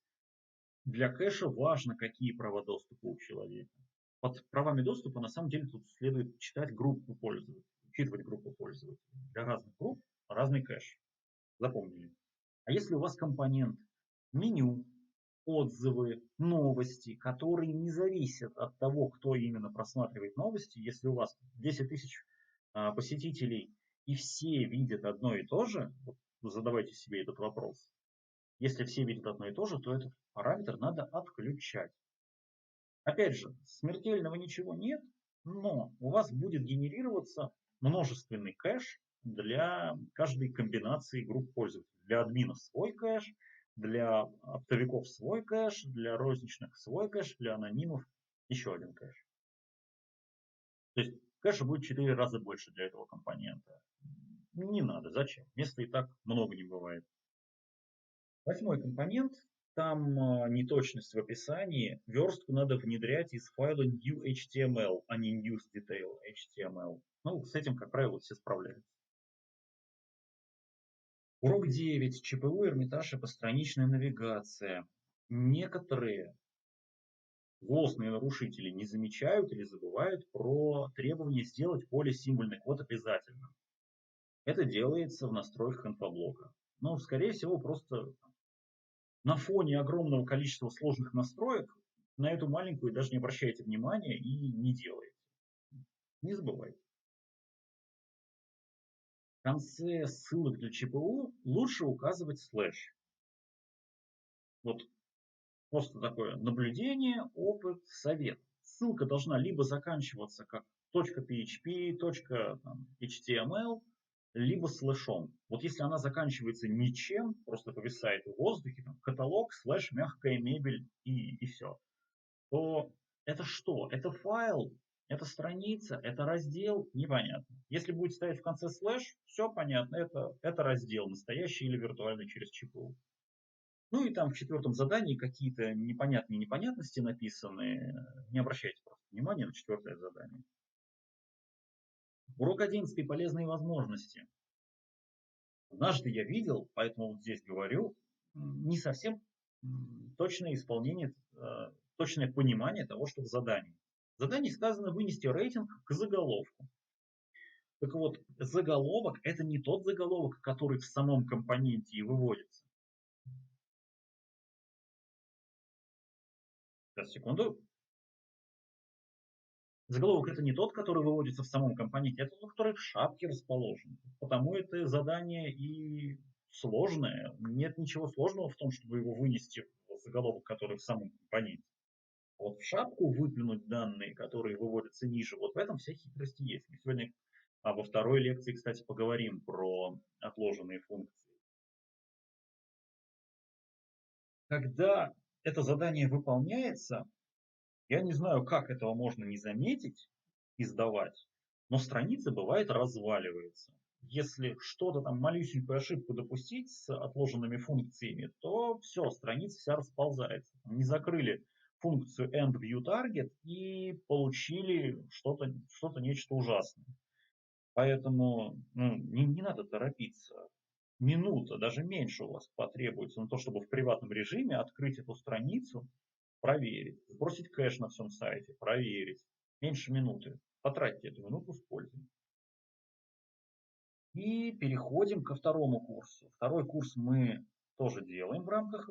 Для кэша важно, какие права доступа у человека. Под правами доступа на самом деле тут следует читать группу пользователей, учитывать группу пользователей. Для разных групп разный кэш. Запомнили. А если у вас компонент меню, отзывы, новости, которые не зависят от того, кто именно просматривает новости, если у вас 10 тысяч посетителей и все видят одно и то же, вот задавайте себе этот вопрос. Если все видят одно и то же, то этот параметр надо отключать. Опять же, смертельного ничего нет, но у вас будет генерироваться множественный кэш для каждой комбинации групп пользователей. Для админов свой кэш, для оптовиков свой кэш, для розничных свой кэш, для анонимов еще один кэш. То есть кэша будет в 4 раза больше для этого компонента. Не надо, зачем? Места и так много не бывает. 8 компонент. Там неточность в описании. Верстку надо внедрять из файла new HTML, а не news detail HTML. Ну, с этим, как правило, все справляются. Урок 9. ЧПУ, Эрмитаж и постраничная навигация. Некоторые Злостные нарушители не замечают или забывают про требование сделать поле символьный код обязательным. Это делается в настройках инфоблока. Но, скорее всего, просто на фоне огромного количества сложных настроек на эту маленькую даже не обращайте внимания и не делайте. Не забывайте. В конце ссылок для ЧПУ лучше указывать слэш. Вот просто такое наблюдение, опыт, совет. Ссылка должна либо заканчиваться как .php, .html, либо слэшом. Вот если она заканчивается ничем, просто повисает в воздухе, там, каталог, слэш, мягкая мебель и все, то это что? Это файл, это страница, это раздел, непонятно. Если будет стоять в конце слэш, все понятно, это раздел, настоящий или виртуальный через ЧПУ. Ну и там в четвертом задании какие-то непонятные непонятности написаны. Не обращайте просто внимания на четвертое задание. Урок 11. Полезные возможности. Однажды я видел, поэтому вот здесь говорю, не совсем точное исполнение, точное понимание того, что в задании. В задании сказано вынести рейтинг к заголовку. Так вот, заголовок – это не тот заголовок, который в самом компоненте и выводится. Сейчас, секунду. Заголовок – это не тот, который выводится в самом компоненте, это тот, который в шапке расположен. Потому это задание и сложное. Нет ничего сложного в том, чтобы его вынести в заголовок, который в самом компоненте. Вот в шапку выплюнуть данные, которые выводятся ниже, вот в этом вся хитрость есть. Мы сегодня во второй лекции, кстати, поговорим про отложенные функции. Когда это задание выполняется, я не знаю, как этого можно не заметить и сдавать, но страница бывает разваливается. Если что-то там, малюсенькую ошибку допустить с отложенными функциями, то все, страница вся расползается. Не закрыли функцию endViewTarget и получили что-то нечто ужасное. Поэтому не надо торопиться. Минута, даже меньше у вас потребуется на то, чтобы в приватном режиме открыть эту страницу, проверить, сбросить кэш на всем сайте, проверить. Меньше минуты. Потратьте эту минуту с пользой. И переходим ко второму курсу. Второй курс мы тоже делаем в рамках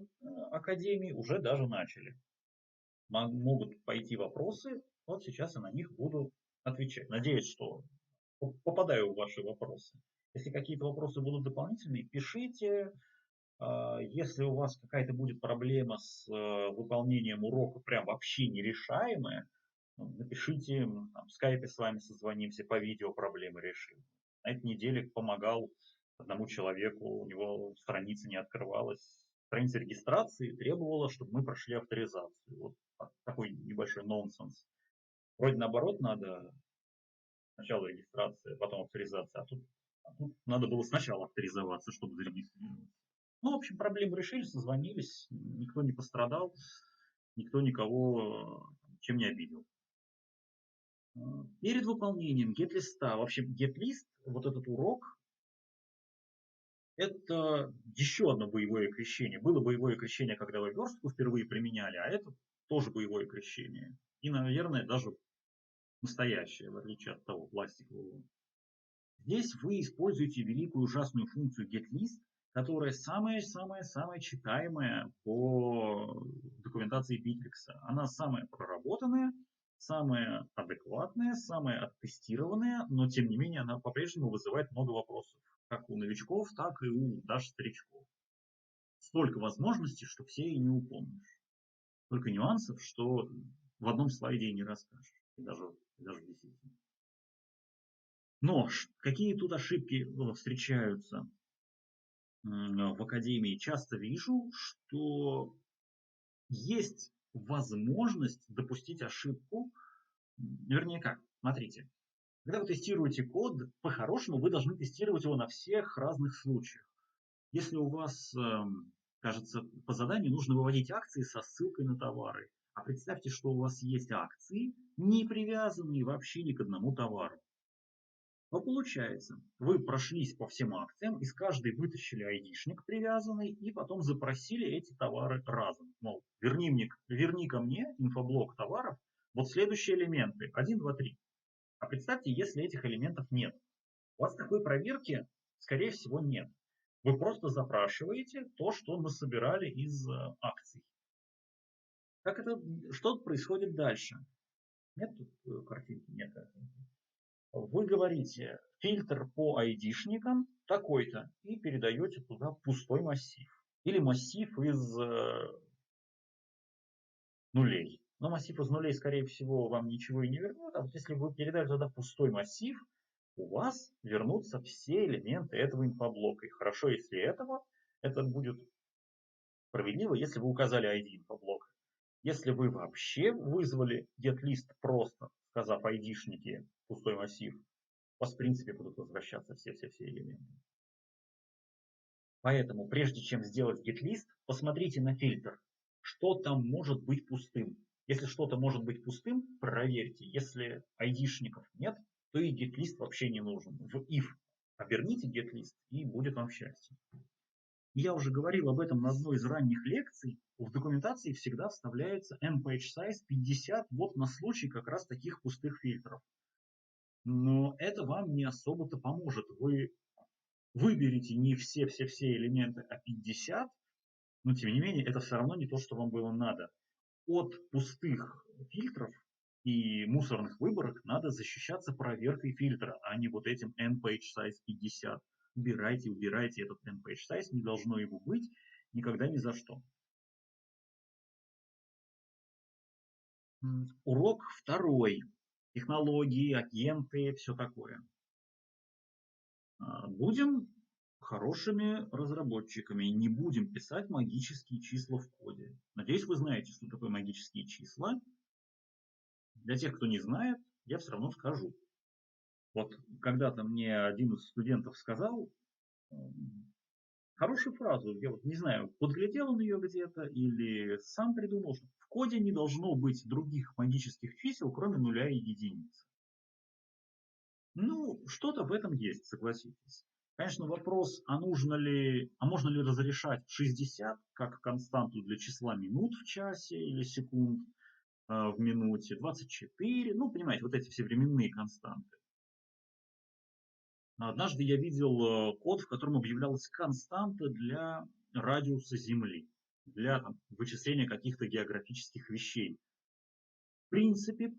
Академии, уже даже начали. Могут пойти вопросы, вот сейчас я на них буду отвечать. Надеюсь, что попадаю в ваши вопросы. Если какие-то вопросы будут дополнительные, пишите. Если у вас какая-то будет проблема с выполнением урока, прям вообще нерешаемая, напишите, в скайпе с вами созвонимся, по видео проблемы решим. На этой неделе помогал одному человеку, у него страница не открывалась. Страница регистрации требовала, чтобы мы прошли авторизацию. Вот такой небольшой нонсенс. Вроде наоборот надо сначала регистрация, потом авторизация, а тут надо было сначала авторизоваться, чтобы зарегистрироваться. Ну, в общем, проблему решили, созвонились, никто не пострадал, никто никого чем не обидел. Перед выполнением get-листа, вообще get-лист, вот этот урок, это еще одно боевое крещение. Было боевое крещение, когда вы верстку впервые применяли, а это тоже боевое крещение. И, наверное, даже настоящее, в отличие от того пластикового. Здесь вы используете великую ужасную функцию getList, которая самая-самая-самая читаемая по документации Bittrex. Она самая проработанная, самая адекватная, самая оттестированная, но тем не менее она по-прежнему вызывает много вопросов. Как у новичков, так и у даже старичков. Столько возможностей, что все и не упомнишь. Столько нюансов, что в одном слайде и не расскажешь. И даже в 10. Но какие тут ошибки встречаются в Академии? Часто вижу, что есть возможность допустить ошибку. Вернее как, смотрите. Когда вы тестируете код, по-хорошему вы должны тестировать его на всех разных случаях. Если у вас, кажется, по заданию нужно выводить акции со ссылкой на товары, а представьте, что у вас есть акции, не привязанные вообще ни к одному товару. Но получается, вы прошлись по всем акциям, из каждой вытащили айдишник привязанный и потом запросили эти товары разом. Мол, верни ко мне инфоблок товаров, вот следующие элементы, 1, 2, 3. А представьте, если этих элементов нет. У вас такой проверки, скорее всего, нет. Вы просто запрашиваете то, что насобирали из акций. Что происходит дальше? Нет тут картинки? Нет картинки. Вы говорите фильтр по айдишникам такой-то и передаете туда пустой массив. Или массив из нулей. Но массив из нулей, скорее всего, вам ничего и не вернет. А вот если вы передали туда пустой массив, у вас вернутся все элементы этого инфоблока. И хорошо, если это будет справедливо, если вы указали ID инфоблока. Если вы вообще вызвали getList просто, сказав айдишники пустой массив, у вас в принципе будут возвращаться все-все-все элементы. Поэтому прежде чем сделать getList, посмотрите на фильтр, что там может быть пустым. Если что-то может быть пустым, проверьте. Если айдишников нет, то и getList вообще не нужен. В if оберните getList и будет вам счастье. Я уже говорил об этом на одной из ранних лекций. В документации всегда вставляется npage-size 50 вот на случай как раз таких пустых фильтров. Но это вам не особо-то поможет. Вы выберите не все-все-все элементы, а 50, но тем не менее это все равно не то, что вам было надо. От пустых фильтров и мусорных выборок надо защищаться проверкой фильтра, а не вот этим npage-size 50. Убирайте этот npage-size, не должно его быть никогда ни за что. Урок второй. Технологии, агенты, все такое. Будем хорошими разработчиками, не будем писать магические числа в коде. Надеюсь, вы знаете, что такое магические числа. Для тех, кто не знает, я все равно скажу. Вот когда-то мне один из студентов сказал хорошую фразу, я вот не знаю, подглядел он ее где-то или сам придумал, что в коде не должно быть других магических чисел, кроме нуля и единицы. Ну, что-то в этом есть, согласитесь. Конечно, вопрос, можно ли разрешать 60 как константу для числа минут в часе или секунд в минуте, 24, ну, понимаете, вот эти все временные константы. Однажды я видел код, в котором объявлялась константа для радиуса Земли, для вычисления каких-то географических вещей. В принципе,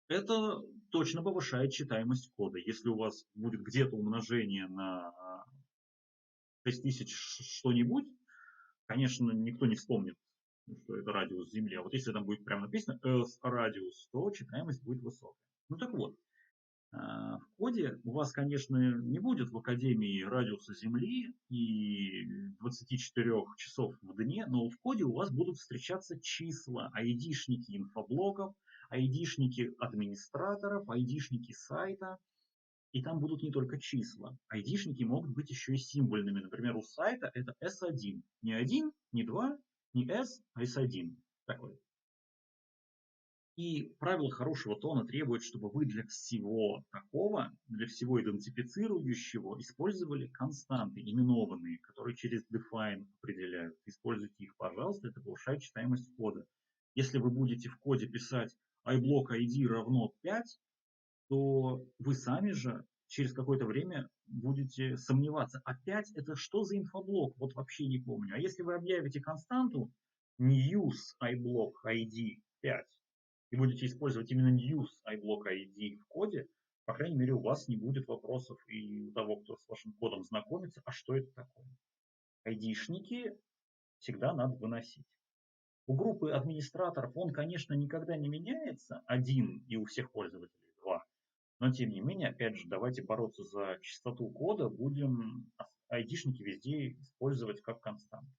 это точно повышает читаемость кода. Если у вас будет где-то умножение на 6000 что-нибудь, конечно, никто не вспомнит, что это радиус Земли. А вот если там будет прямо написано радиус, то читаемость будет высокая. Ну так вот, в коде у вас, конечно, не будет в академии радиуса Земли и 24 часов в дне, но в коде у вас будут встречаться числа, айдишники инфоблоков, айдишники администраторов, айдишники сайта. И там будут не только числа. Айдишники могут быть еще и символьными. Например, у сайта это S1. Не 1, не 2, не S, а S1. Такой. И правило хорошего тона требует, чтобы вы для всего такого, для всего идентифицирующего использовали константы, именованные, которые через define определяют. Используйте их, пожалуйста, это повышает читаемость кода. Если вы будете в коде писать iBlock ID равно 5, то вы сами же через какое-то время будете сомневаться. Опять это что за инфоблок? Вот вообще не помню. А если вы объявите константу news iBlock ID 5 и будете использовать именно news iBlock ID в коде, по крайней мере, у вас не будет вопросов и у того, кто с вашим кодом знакомится, а что это такое. ID-шники всегда надо выносить. У группы администраторов он, конечно, никогда не меняется, один и у всех пользователей 2. Но тем не менее, опять же, давайте бороться за чистоту кода, будем айдишники везде использовать как констант.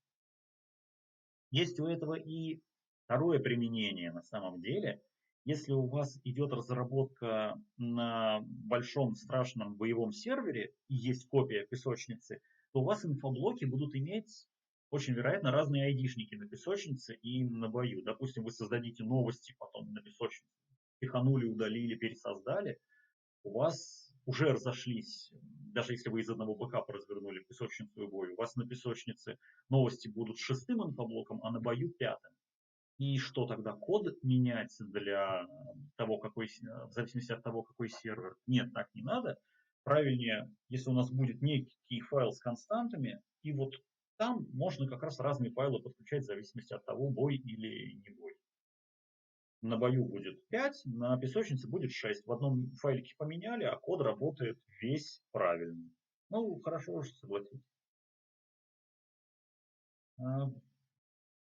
Есть у этого и второе применение на самом деле. Если у вас идет разработка на большом страшном боевом сервере и есть копия песочницы, то у вас инфоблоки будут иметь очень вероятно разные айдишники на песочнице и на бою. Допустим, вы создадите новости потом на песочнице, пиханули, удалили, пересоздали, у вас уже разошлись, даже если вы из одного бэкапа развернули песочницу и бой, у вас на песочнице новости будут шестым инфоблоком, а на бою пятым. И что тогда? Код менять для того, в зависимости от того, какой сервер? Нет, так не надо. Правильнее, если у нас будет некий файл с константами, и вот там можно как раз разные файлы подключать в зависимости от того, бой или не бой. На бою будет 5, на песочнице будет 6. В одном файлике поменяли, а код работает весь правильно. Ну, хорошо уже, согласитесь.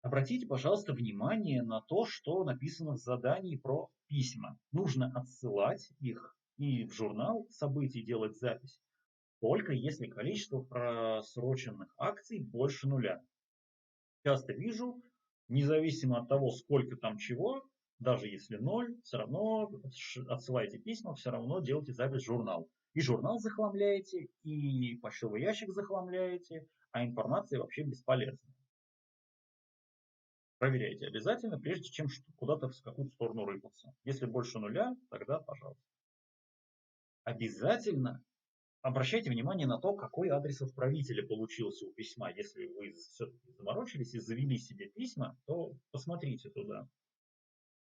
Обратите, пожалуйста, внимание на то, что написано в задании про письма. Нужно отсылать их и в журнал событий делать запись, только если количество просроченных акций больше 0. Часто вижу, независимо от того, сколько там чего, даже если 0, все равно отсылаете письма, все равно делаете запись в журнал. И журнал захламляете, и почтовый ящик захламляете, а информация вообще бесполезна. Проверяйте обязательно, прежде чем куда-то в какую-то сторону рыпаться. Если больше 0, тогда пожалуйста. Обязательно обращайте внимание на то, какой адрес отправителя получился у письма. Если вы все-таки заморочились и завели себе письма, то посмотрите туда.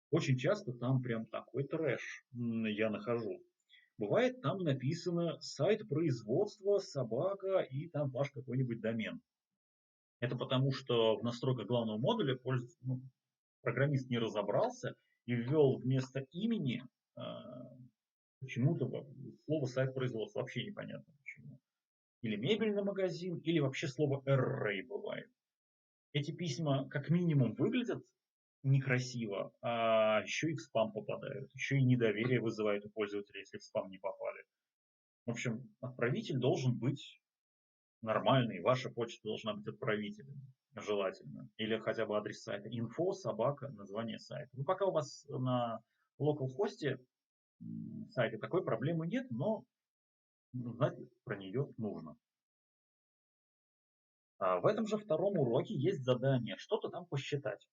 Очень часто там прям такой трэш я нахожу. Бывает, там написано сайт производства, собака и там ваш какой-нибудь домен. Это потому, что в настройках главного модуля программист не разобрался и ввел вместо имени почему-то слово сайт производства. Вообще непонятно почему. Или мебельный магазин, или вообще слово array бывает. Эти письма как минимум выглядят некрасиво, а еще и в спам попадают. Еще и недоверие вызывает у пользователя, если в спам не попали. В общем, отправитель должен быть нормальный. Ваша почта должна быть отправителем, желательно. Или хотя бы адрес сайта. Info, собака, название сайта. Ну, пока у вас на localhost сайте такой проблемы нет, но знать про нее нужно. В этом же втором уроке есть задание что-то там посчитать.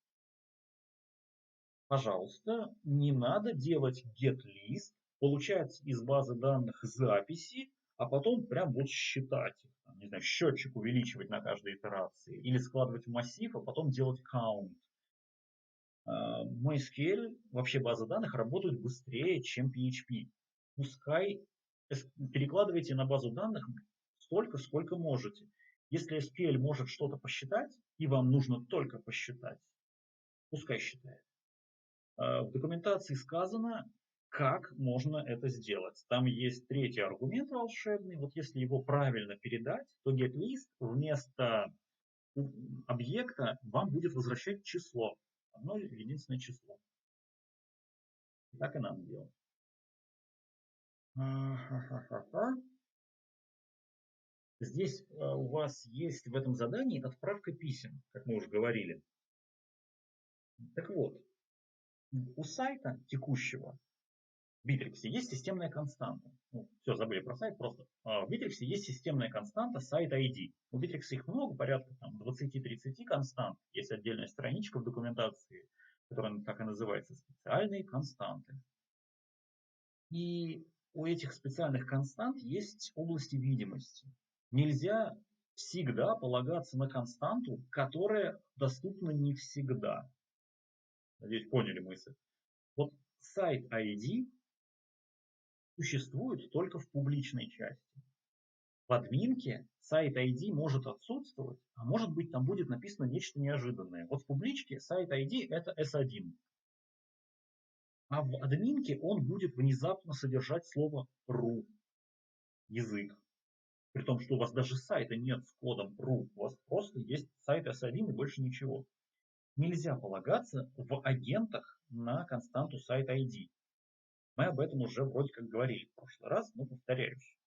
Пожалуйста, не надо делать get-list, получать из базы данных записи, а потом прям вот считать их. Не знаю, счетчик увеличивать на каждой итерации. Или складывать в массив, а потом делать count. MySQL, вообще базы данных, работают быстрее, чем PHP. Пускай перекладывайте на базу данных столько, сколько можете. Если SQL может что-то посчитать, и вам нужно только посчитать, пускай считает. В документации сказано, как можно это сделать. Там есть третий аргумент волшебный. Вот если его правильно передать, то getList вместо объекта вам будет возвращать число. Одно единственное число. И так и надо делать. Здесь у вас есть в этом задании отправка писем, как мы уже говорили. Так вот, у сайта текущего в Bittrex есть системная константа. Все, забыли про сайт, просто в Bittrex есть системная константа сайт ID. У Bittrex их много, порядка 20-30 констант. Есть отдельная страничка в документации, которая так и называется, специальные константы. И у этих специальных констант есть области видимости. Нельзя всегда полагаться на константу, которая доступна не всегда. Надеюсь, поняли мысль. Вот сайт ID существует только в публичной части. В админке сайт ID может отсутствовать, а может быть там будет написано нечто неожиданное. Вот в публичке сайт ID это S1. А в админке он будет внезапно содержать слово ru, язык. При том, что у вас даже сайта нет с кодом ru, у вас просто есть сайт S1 и больше ничего. Нельзя полагаться в агентах на константу сайт ID. Мы об этом уже вроде как говорили в прошлый раз, но повторяюсь.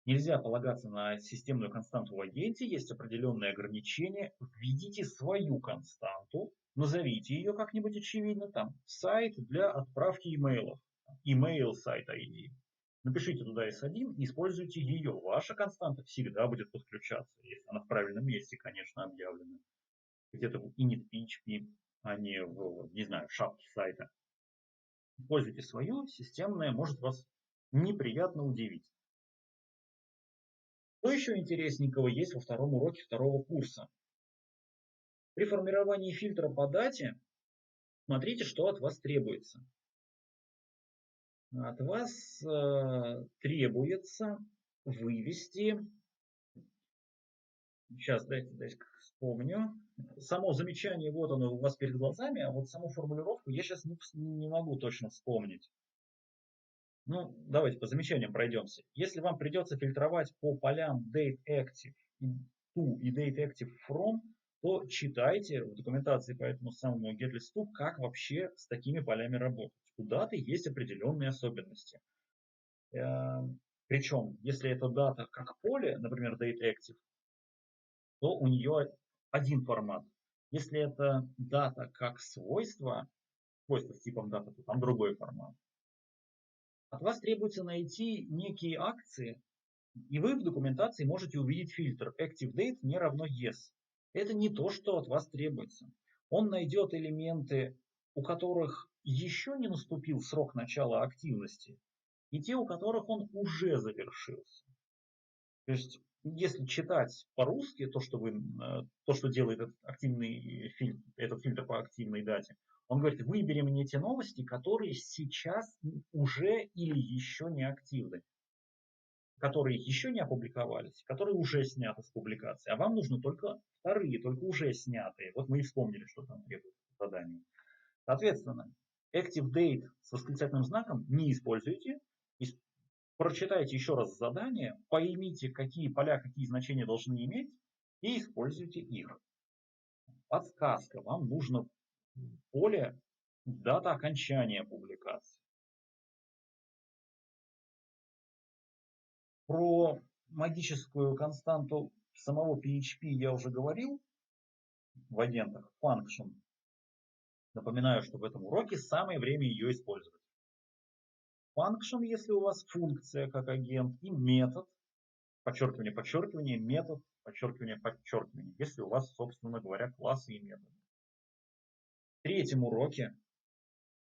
Нельзя полагаться на системную константу в агенте, есть определенные ограничения. Введите свою константу, назовите ее как-нибудь очевидно, там, сайт для отправки имейлов, email сайт ID. Напишите туда S1 и используйте ее. Ваша константа всегда будет подключаться, если она в правильном месте, конечно, объявлена. Где-то в init.php, а не в, не знаю, шапке сайта. Используйте свою, системная может вас неприятно удивить. Что еще интересненького есть во втором уроке второго курса? При формировании фильтра по дате смотрите, что от вас требуется. От вас требуется вывести, сейчас дайте вспомню, само замечание, вот оно у вас перед глазами, а вот саму формулировку я сейчас не могу точно вспомнить. Ну, давайте по замечаниям пройдемся. Если вам придется фильтровать по полям dateActive to и dateActive from, то читайте в документации по этому самому get-листу, как вообще с такими полями работать. У даты есть определенные особенности. Причем, если это дата как поле, например, dateActive, то у нее один формат. Если это дата как свойство с типом дата, то там другой формат. От вас требуется найти некие акции, и вы в документации можете увидеть фильтр ActiveDate не равно Yes. Это не то, что от вас требуется. Он найдет элементы, у которых еще не наступил срок начала активности, и те, у которых он уже завершился. То есть, если читать по-русски то, что делает этот фильтр по активной дате, он говорит, выбери мне те новости, которые сейчас уже или еще не активны, которые еще не опубликовались, которые уже сняты с публикации, а вам нужно только вторые, только уже снятые. Вот мы и вспомнили, что там требуется задание. Соответственно, Active Date с восклицательным знаком не используйте. Прочитайте еще раз задание, поймите, какие поля, какие значения должны иметь, и используйте их. Подсказка. Вам нужно поле дата окончания публикации. Про магическую константу самого PHP я уже говорил в агентах. Function. Напоминаю, что в этом уроке самое время ее использовать. Function, если у вас функция как агент, и метод, подчеркивание, подчеркивание, метод, подчеркивание, подчеркивание, если у вас, собственно говоря, классы и методы. В третьем уроке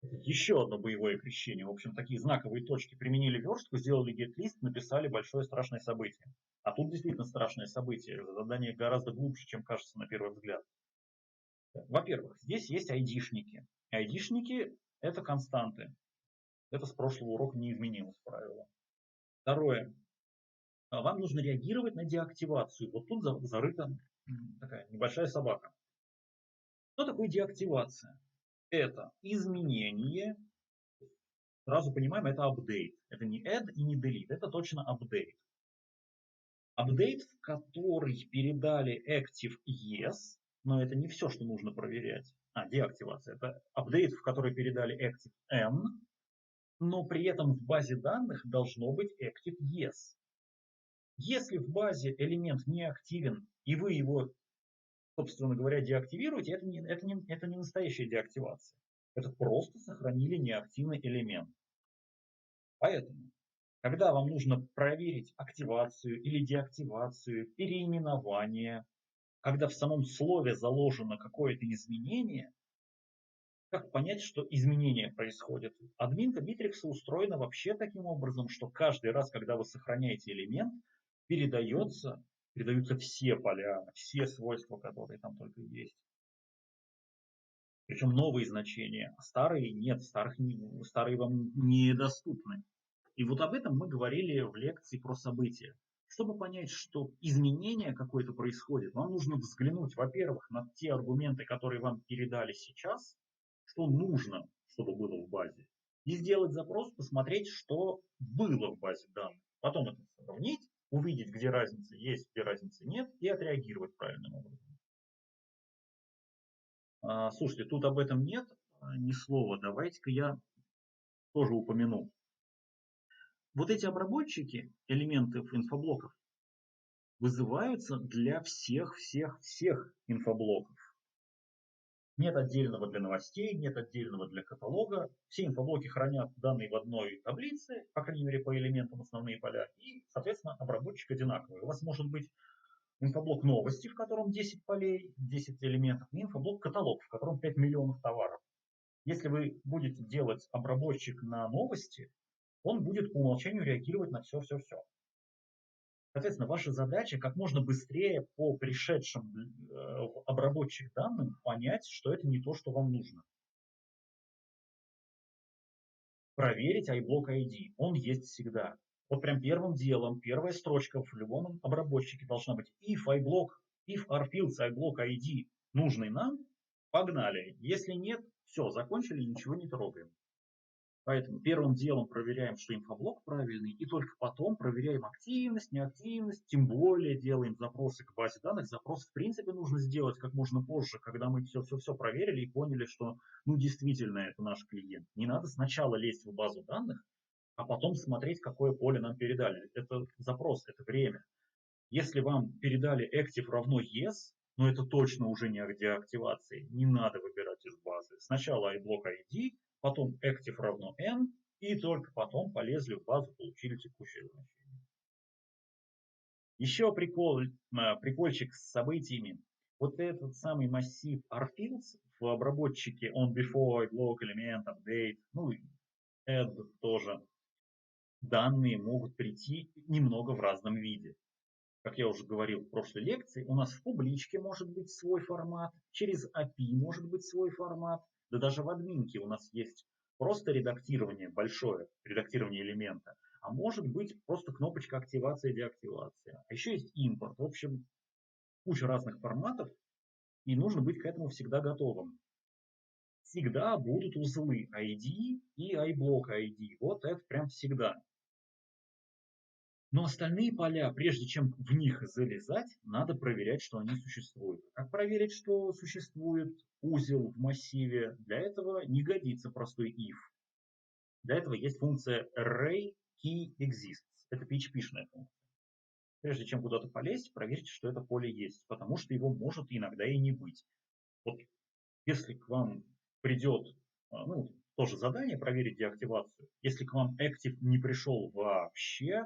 еще одно боевое крещение. В общем, такие знаковые точки. Применили верстку, сделали get-лист, написали большое страшное событие. А тут действительно страшное событие. Задание гораздо глубже, чем кажется на первый взгляд. Во-первых, здесь есть айдишники. Айдишники – это константы. Это с прошлого урока не изменилось правило. Второе. Вам нужно реагировать на деактивацию. Вот тут зарыта такая небольшая собака. Что такое деактивация? Это изменение, сразу понимаем, это апдейт. Это не add и не delete, это точно апдейт. Апдейт, в который передали active yes, но это не все, что нужно проверять. Деактивация. Это апдейт, в который передали active n, но при этом в базе данных должно быть active yes. Если в базе элемент не активен, и вы его, собственно говоря, деактивируете, это не настоящая деактивация. Это просто сохранили неактивный элемент. Поэтому, когда вам нужно проверить активацию или деактивацию, переименование, когда в самом слове заложено какое-то изменение, как понять, что изменение происходит? Админка Bittrex устроена вообще таким образом, что каждый раз, когда вы сохраняете элемент, передаются все поля, все свойства, которые там только есть. Причем новые значения, а старые нет, старые вам недоступны. И вот об этом мы говорили в лекции про события. Чтобы понять, что изменение какое-то происходит, вам нужно взглянуть, во-первых, на те аргументы, которые вам передали сейчас, что нужно, чтобы было в базе, и сделать запрос, посмотреть, что было в базе данных. Потом это сравнить, увидеть, где разница есть, где разницы нет, и отреагировать правильным образом. Слушайте, тут об этом нет ни слова. Давайте-ка я тоже упомяну. Вот эти обработчики элементов инфоблоков вызываются для всех инфоблоков. Нет отдельного для новостей, нет отдельного для каталога. Все инфоблоки хранят данные в одной таблице, по крайней мере по элементам основные поля, и, соответственно, обработчик одинаковый. У вас может быть инфоблок новости, в котором 10 полей, 10 элементов, и инфоблок каталог, в котором 5 миллионов товаров. Если вы будете делать обработчик на новости, он будет по умолчанию реагировать на все-все-все. Соответственно, ваша задача как можно быстрее по пришедшим в обработчик данным понять, что это не то, что вам нужно. Проверить iBlock ID. Он есть всегда. Вот прям первым делом, первая строчка в любом обработчике должна быть if rfields iBlock ID нужный нам, погнали. Если нет, все, закончили, ничего не трогаем. Поэтому первым делом проверяем, что инфоблок правильный, и только потом проверяем активность, неактивность, тем более делаем запросы к базе данных. Запрос в принципе нужно сделать как можно позже, когда мы все проверили и поняли, что действительно это наш клиент. Не надо сначала лезть в базу данных, а потом смотреть, какое поле нам передали. Это запрос, это время. Если вам передали active равно yes, но это точно уже не деактивации, не надо выбирать из базы. Сначала iBlock ID, потом active равно n, и только потом полезли в базу, получили текущее значение. Еще прикольчик с событиями. Вот этот самый массив rfields в обработчике onBefore, iBlock, element, update, ну и add тоже, данные могут прийти немного в разном виде. Как я уже говорил в прошлой лекции, у нас в публичке может быть свой формат, через API может быть свой формат, да даже в админке у нас есть просто редактирование, большое редактирование элемента, а может быть просто кнопочка активация и деактивация. А еще есть импорт. В общем, куча разных форматов, и нужно быть к этому всегда готовым. Всегда будут узлы ID и iBlock ID. Вот это прям всегда. Но остальные поля, прежде чем в них залезать, надо проверять, что они существуют. Как проверить, что существует узел в массиве? Для этого не годится простой if. Для этого есть функция arrayKeyExists. Это PHP-шная функция. Прежде чем куда-то полезть, проверьте, что это поле есть, потому что его может иногда и не быть. Вот если к вам придет, тоже задание проверить деактивацию, если к вам active не пришел вообще,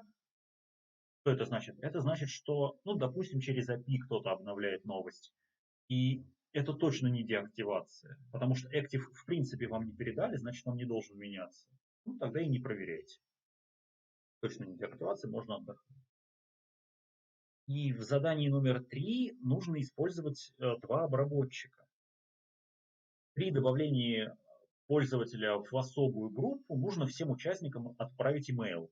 что это значит? Это значит, что, допустим, через API кто-то обновляет новость. И это точно не деактивация. Потому что active в принципе вам не передали, значит он не должен меняться. Тогда и не проверяйте. Точно не деактивация, можно отдохнуть. И в задании номер 3 нужно использовать два обработчика. При добавлении пользователя в особую группу нужно всем участникам отправить email.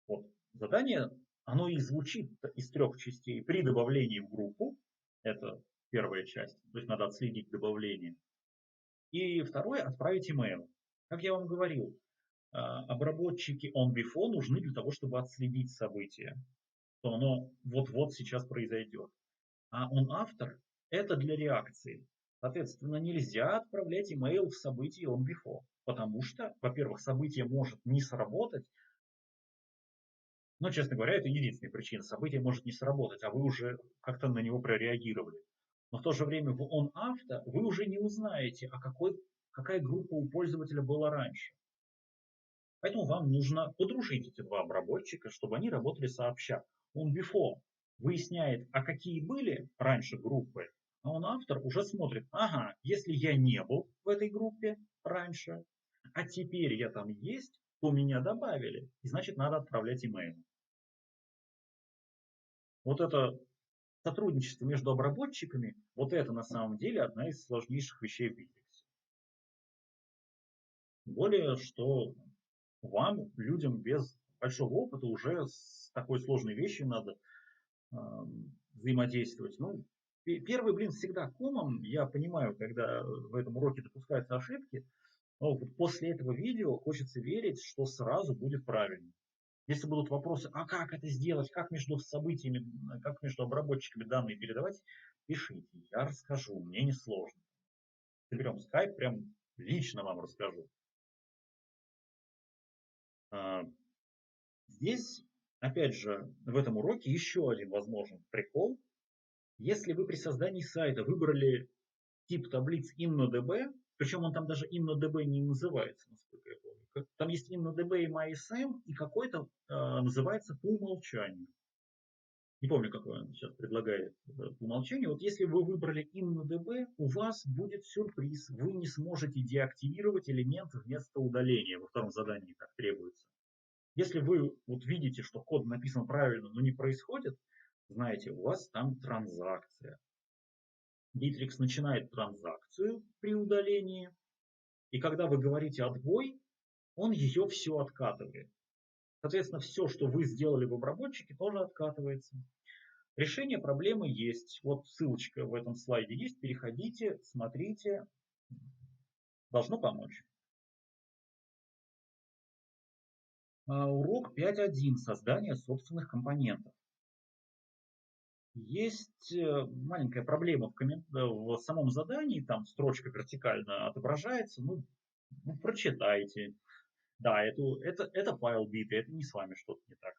Вот. Задание, оно и звучит из 3 частей. При добавлении в группу, это первая часть, то есть надо отследить добавление. И второе, отправить email. Как я вам говорил, обработчики onBefore нужны для того, чтобы отследить событие, что оно вот-вот сейчас произойдет. А onAfter это для реакции. Соответственно, нельзя отправлять email в событие onBefore, потому что, во-первых, событие может не сработать. Но, честно говоря, это единственная причина. Событие может не сработать, а вы уже как-то на него прореагировали. Но в то же время в onAuto вы уже не узнаете, какая группа у пользователя была раньше. Поэтому вам нужно подружить эти два обработчика, чтобы они работали сообща. onBefore выясняет, а какие были раньше группы, а onAfter уже смотрит, ага, если я не был в этой группе раньше, а теперь я там есть, то меня добавили, и значит надо отправлять имейл. Вот это сотрудничество между обработчиками, вот это на самом деле одна из сложнейших вещей в Bittrex. Тем более, что вам, людям без большого опыта, уже с такой сложной вещью надо взаимодействовать. Первый блин всегда комом. Я понимаю, когда в этом уроке допускаются ошибки, но вот после этого видео хочется верить, что сразу будет правильно. Если будут вопросы, а как это сделать, как между событиями, как между обработчиками данные передавать, пишите, я расскажу, мне не сложно. Соберем скайп, прям лично вам расскажу. Здесь, опять же, в этом уроке еще один возможный прикол. Если вы при создании сайта выбрали тип таблиц InnoDB, причем он там даже InnoDB не называется, насколько я помню. Там есть InnoDB и MySM, и какой-то называется по умолчанию. Не помню, какой он сейчас предлагает по умолчанию. Вот если вы выбрали InnoDB, у вас будет сюрприз. Вы не сможете деактивировать элемент вместо удаления во втором задании, как требуется. Если вы вот видите, что код написан правильно, но не происходит, знаете, у вас там транзакция. Bittrex начинает транзакцию при удалении, и когда вы говорите «отбой», он ее все откатывает. Соответственно, все, что вы сделали в обработчике, тоже откатывается. Решение проблемы есть. Вот ссылочка в этом слайде есть. Переходите, смотрите. Должно помочь. Урок 5.1. Создание собственных компонентов. Есть маленькая проблема в самом задании. Там строчка вертикально отображается. Ну прочитайте. Да, это файл битый, это не с вами что-то не так.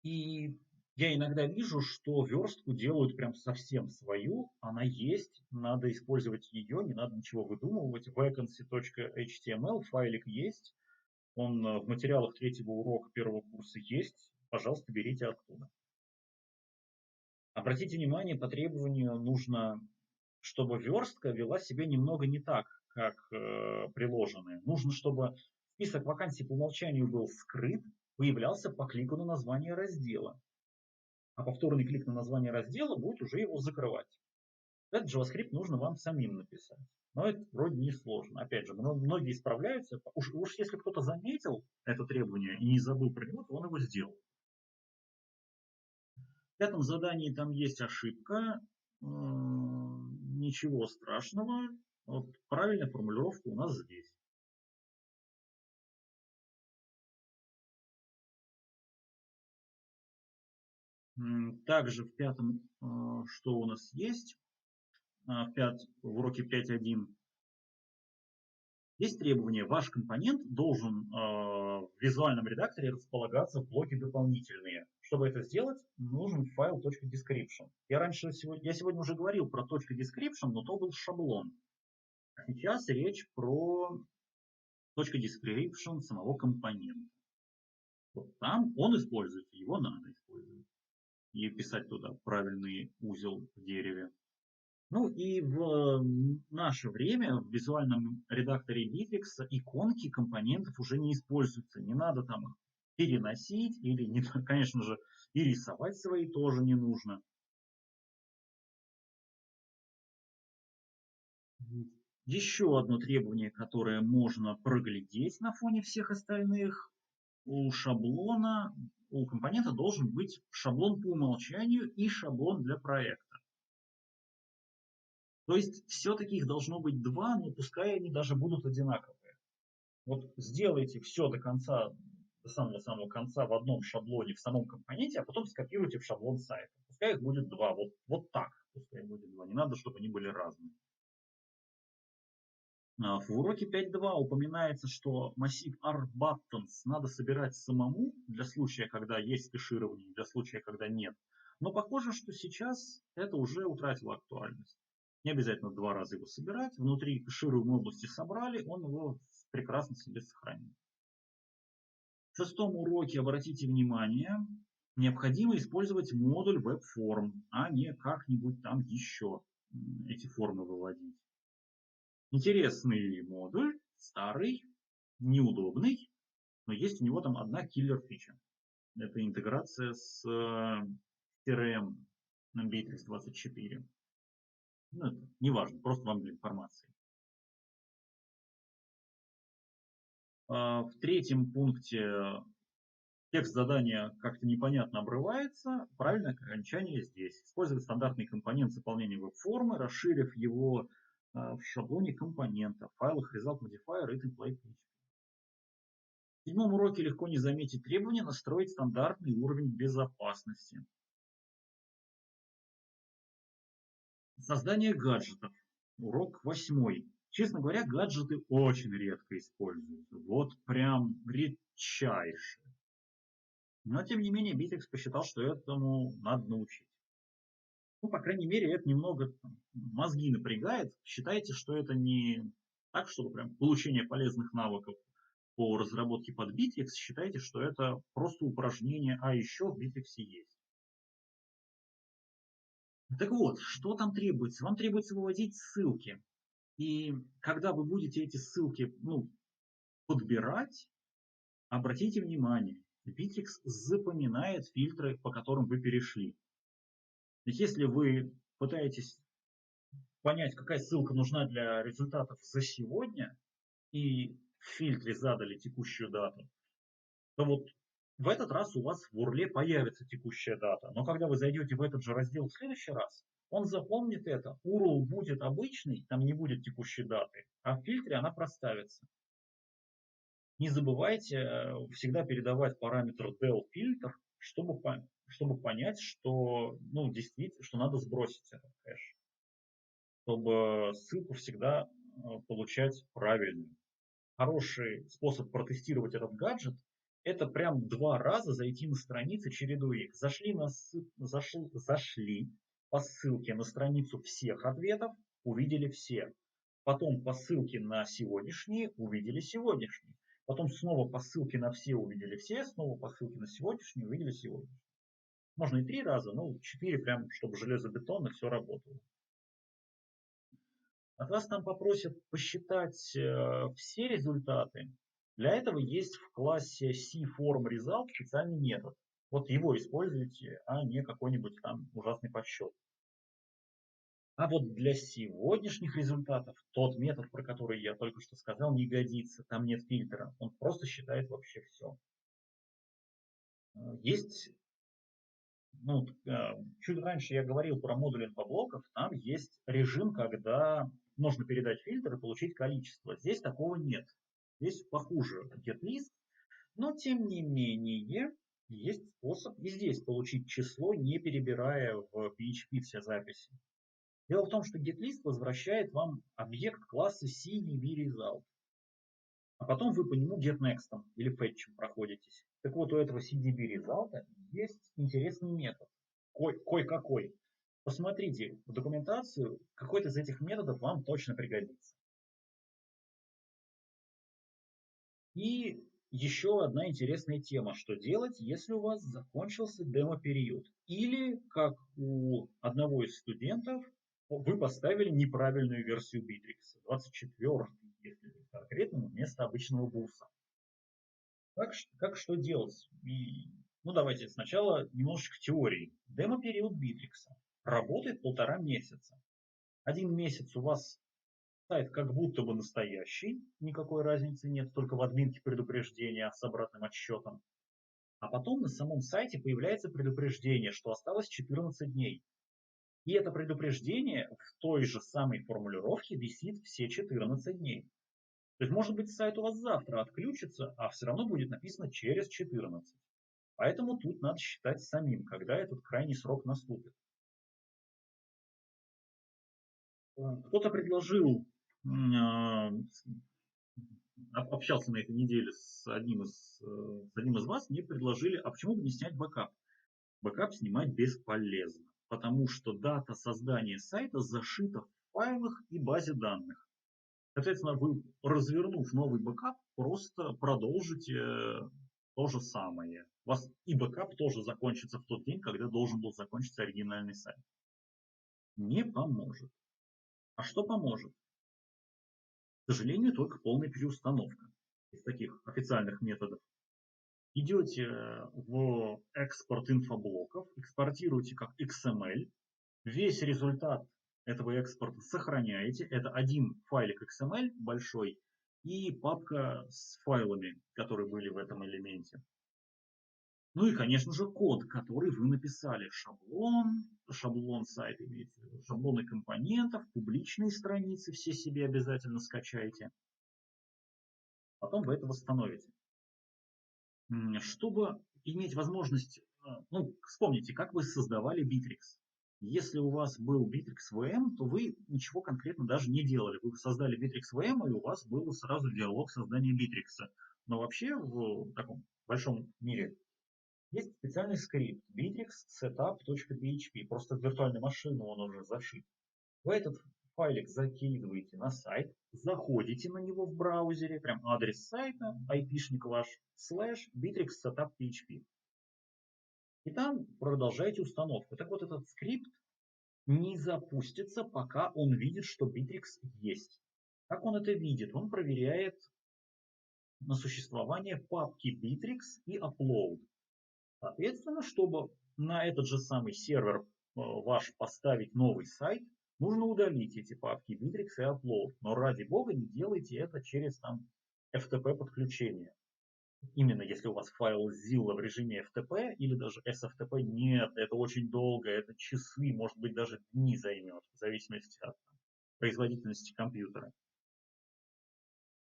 И я иногда вижу, что верстку делают прям совсем свою, она есть, надо использовать ее, не надо ничего выдумывать. Vacancy.html файлик есть, он в материалах третьего урока первого курса есть, пожалуйста, берите оттуда. Обратите внимание, по требованию нужно, чтобы верстка вела себя немного не так, как приложенные. Нужно, чтобы список вакансий по умолчанию был скрыт, появлялся по клику на название раздела. А повторный клик на название раздела будет уже его закрывать. Этот JavaScript нужно вам самим написать. Но это вроде не сложно. Опять же, многие справляются. Уж если кто-то заметил это требование и не забыл про него, то он его сделал. В пятом задании там есть ошибка. Ничего страшного. Вот правильная формулировка у нас здесь. Также в пятом, что у нас есть, в уроке 5.1 есть требование, ваш компонент должен в визуальном редакторе располагаться в блоке дополнительные. Чтобы это сделать, нужен файл .description. Я сегодня уже говорил про .description, но то был шаблон. А сейчас речь про .description самого компонента. Вот там он используется, его надо использовать. И писать туда правильный узел в дереве. Ну и в наше время в визуальном редакторе Bittrex иконки компонентов уже не используются. Не надо там их переносить или, конечно же, и рисовать свои тоже не нужно. Еще одно требование, которое можно проглядеть на фоне всех остальных. У шаблона, у компонента должен быть шаблон по умолчанию и шаблон для проекта. То есть все-таки их должно быть два, но пускай они даже будут одинаковые. Вот сделайте все до конца, до самого-самого конца в одном шаблоне, в самом компоненте, а потом скопируйте в шаблон сайта. Пускай их будет два, вот так пускай будет два. Не надо, чтобы они были разные. В уроке 5.2 упоминается, что массив rButtons надо собирать самому для случая, когда есть кэширование, для случая, когда нет. Но похоже, что сейчас это уже утратило актуальность. Не обязательно два раза его собирать. Внутри кэшируемой области собрали, он его прекрасно себе сохранит. В шестом уроке, обратите внимание, необходимо использовать модуль WebForm, а не как-нибудь там еще эти формы выводить. Интересный модуль, старый, неудобный, но есть у него там одна киллер фича. Это интеграция с CRM на Bittrex 24. Ну, это не важно, просто вам для информации. В третьем пункте текст задания как-то непонятно обрывается. Правильное окончание здесь. Использовать стандартный компонент заполнения веб-формы, расширив его в шаблоне компонента, в файлах result modifier и template PHP. В седьмом уроке легко не заметить требования настроить стандартный уровень безопасности. Создание гаджетов. Урок 8. Честно говоря, гаджеты очень редко используются. Вот прям редчайше. Но, тем не менее, Bittrex посчитал, что этому надо научить. Ну, по крайней мере, это немного мозги напрягает. Считайте, что это не так, чтобы прям получение полезных навыков по разработке под Bittrex. Считайте, что это просто упражнение, а еще в Bittrex есть. Так вот, что там требуется? Вам требуется выводить ссылки. И когда вы будете эти ссылки подбирать, Обратите внимание, Bittrex запоминает фильтры, по которым вы перешли. Ведь если вы пытаетесь понять, какая ссылка нужна для результатов за сегодня, и в фильтре задали текущую дату, то вот в этот раз у вас в URL появится текущая дата. Но когда вы зайдете в этот же раздел в следующий раз, он запомнит это. URL будет обычный, там не будет текущей даты, а в фильтре она проставится. Не забывайте всегда передавать параметр del-фильтр, чтобы понять, что, действительно, что надо сбросить этот кэш, чтобы ссылку всегда получать правильную. Хороший способ протестировать этот гаджет — это прям 2 раза зайти на страницы, чередуя их. Зашли по ссылке на страницу всех ответов, увидели все. Потом по ссылке на сегодняшние, увидели сегодняшние. Потом снова по ссылке на все, увидели все. Снова по ссылке на сегодняшние, увидели сегодняшние. Можно и 3 раза, но 4 прям, чтобы железобетонно все работало. От вас там попросят посчитать все результаты. Для этого есть в классе cFormResult специальный метод. Вот его используйте, а не какой-нибудь там ужасный подсчет. А вот для сегодняшних результатов тот метод, про который я только что сказал, не годится. Там нет фильтра. Он просто считает вообще все. Есть, чуть раньше я говорил про модуль инфоблоков. Там есть режим, когда можно передать фильтр и получить количество. Здесь такого нет. Здесь похуже GetList, но тем не менее есть способ и здесь получить число, не перебирая в PHP все записи. Дело в том, что GetList возвращает вам объект класса CDBResult, а потом вы по нему getNext или fetch проходитесь. Так вот, у этого CDBResult есть интересный метод. Кой-какой. Посмотрите в документацию, какой-то из этих методов вам точно пригодится. И еще одна интересная тема, что делать, если у вас закончился демо-период. Или, как у одного из студентов, вы поставили неправильную версию Bittrex, 24-й, если быть конкретным, вместо обычного буса. Как что делать? Давайте сначала немножечко теории. Демо-период Bittrex работает 1,5 месяца. 1 месяц у вас сайт как будто бы настоящий, никакой разницы нет, только в админке предупреждение с обратным отсчетом. А потом на самом сайте появляется предупреждение, что осталось 14 дней. И это предупреждение в той же самой формулировке висит все 14 дней. То есть, может быть, сайт у вас завтра отключится, а все равно будет написано через 14. Поэтому тут надо считать самим, когда этот крайний срок наступит. Кто-то предложил, общался на этой неделе с одним из вас, мне предложили, а почему бы не снять бэкап? Бэкап снимать бесполезно, потому что дата создания сайта зашита в файлах и базе данных. Соответственно, вы, развернув новый бэкап, просто продолжите то же самое. У вас и бэкап тоже закончится в тот день, когда должен был закончиться оригинальный сайт. Не поможет. А что поможет? К сожалению, только полная переустановка из таких официальных методов. Идете в экспорт инфоблоков, экспортируете как XML, весь результат этого экспорта сохраняете. Это один файлик XML большой и папка с файлами, которые были в этом элементе. Ну и, конечно же, код, который вы написали. Шаблон сайта, имеется в виду, шаблоны компонентов, публичные страницы все себе обязательно скачайте. Потом вы это восстановите. Чтобы иметь возможность, вспомните, как вы создавали Bittrex. Если у вас был Bittrex VM, то вы ничего конкретно даже не делали. Вы создали Bittrex VM, и у вас был сразу диалог создания Bittrex. Но вообще в таком большом мире есть специальный скрипт Bittrex setup.php. Просто в виртуальную машину он уже зашит. Вы этот файлик закидываете на сайт, заходите на него в браузере, прям адрес сайта, IP-шник ваш, /bittrex setup.php. И там продолжаете установку. Так вот, этот скрипт не запустится, пока он видит, что Bittrex есть. Как он это видит? Он проверяет на существование папки Bittrex и Upload. Соответственно, чтобы на этот же самый сервер ваш поставить новый сайт, нужно удалить эти папки Bittrex и Upload. Но ради бога не делайте это через там FTP подключение. Именно если у вас файл Zilla в режиме FTP или даже SFTP, нет, это очень долго, это часы, может быть даже дни займет, в зависимости от производительности компьютера.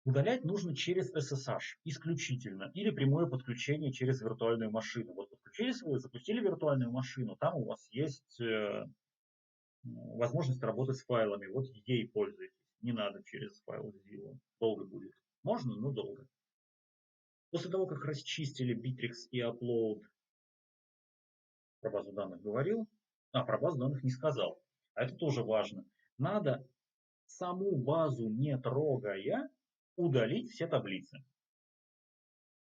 Удалять нужно через SSH исключительно или прямое подключение через виртуальную машину. Вот подключились вы, запустили виртуальную машину, там у вас есть возможность работать с файлами, вот ей пользуйтесь. Не надо через файл Zilla, долго будет. Можно, но долго. После того, как расчистили Bittrex и Upload, про базу данных говорил, про базу данных не сказал. А это тоже важно. Надо саму базу не трогая удалить все таблицы.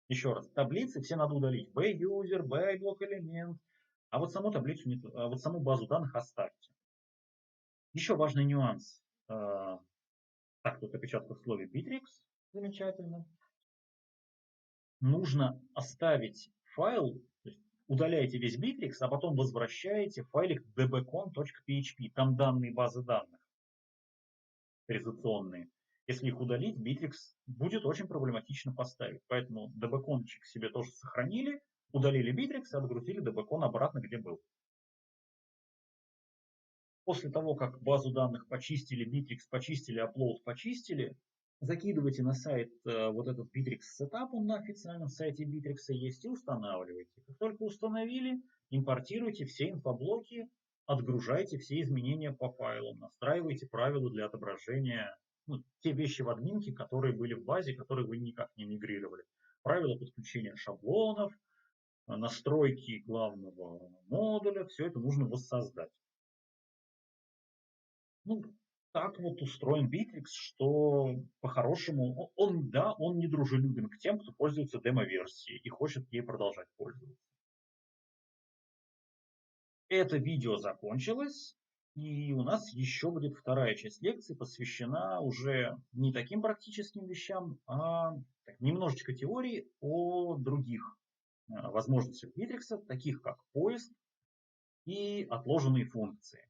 Еще раз, таблицы все надо удалить. B-user, B-блок элемент. А вот саму таблицу, а вот саму базу данных оставьте. Еще важный нюанс. Так, тут опечатка в слове Bittrex. Замечательно. Нужно оставить файл, то есть удаляете весь Bittrex, а потом возвращаете файлик dbcon.php. Там данные базы данных реализационные. Если их удалить, Bittrex будет очень проблематично поставить. Поэтому dbconчик себе тоже сохранили, удалили Bittrex и отгрузили dbcon обратно, где был. После того, как базу данных почистили, Bittrex почистили, Upload почистили, закидывайте на сайт вот этот Bittrex Setup, он на официальном сайте Bittrex есть, и устанавливайте. Как только установили, импортируйте все инфоблоки, отгружайте все изменения по файлам, настраивайте правила для отображения, те вещи в админке, которые были в базе, которые вы никак не мигрировали. Правила подключения шаблонов, настройки главного модуля, все это нужно воссоздать. Так вот устроен Bittrex, что по-хорошему он не дружелюбен к тем, кто пользуется демо-версией и хочет ей продолжать пользоваться. Это видео закончилось, и у нас еще будет вторая часть лекции, посвящена уже не таким практическим вещам, а немножечко теории о других возможностях Bittrex, таких как поиск и отложенные функции.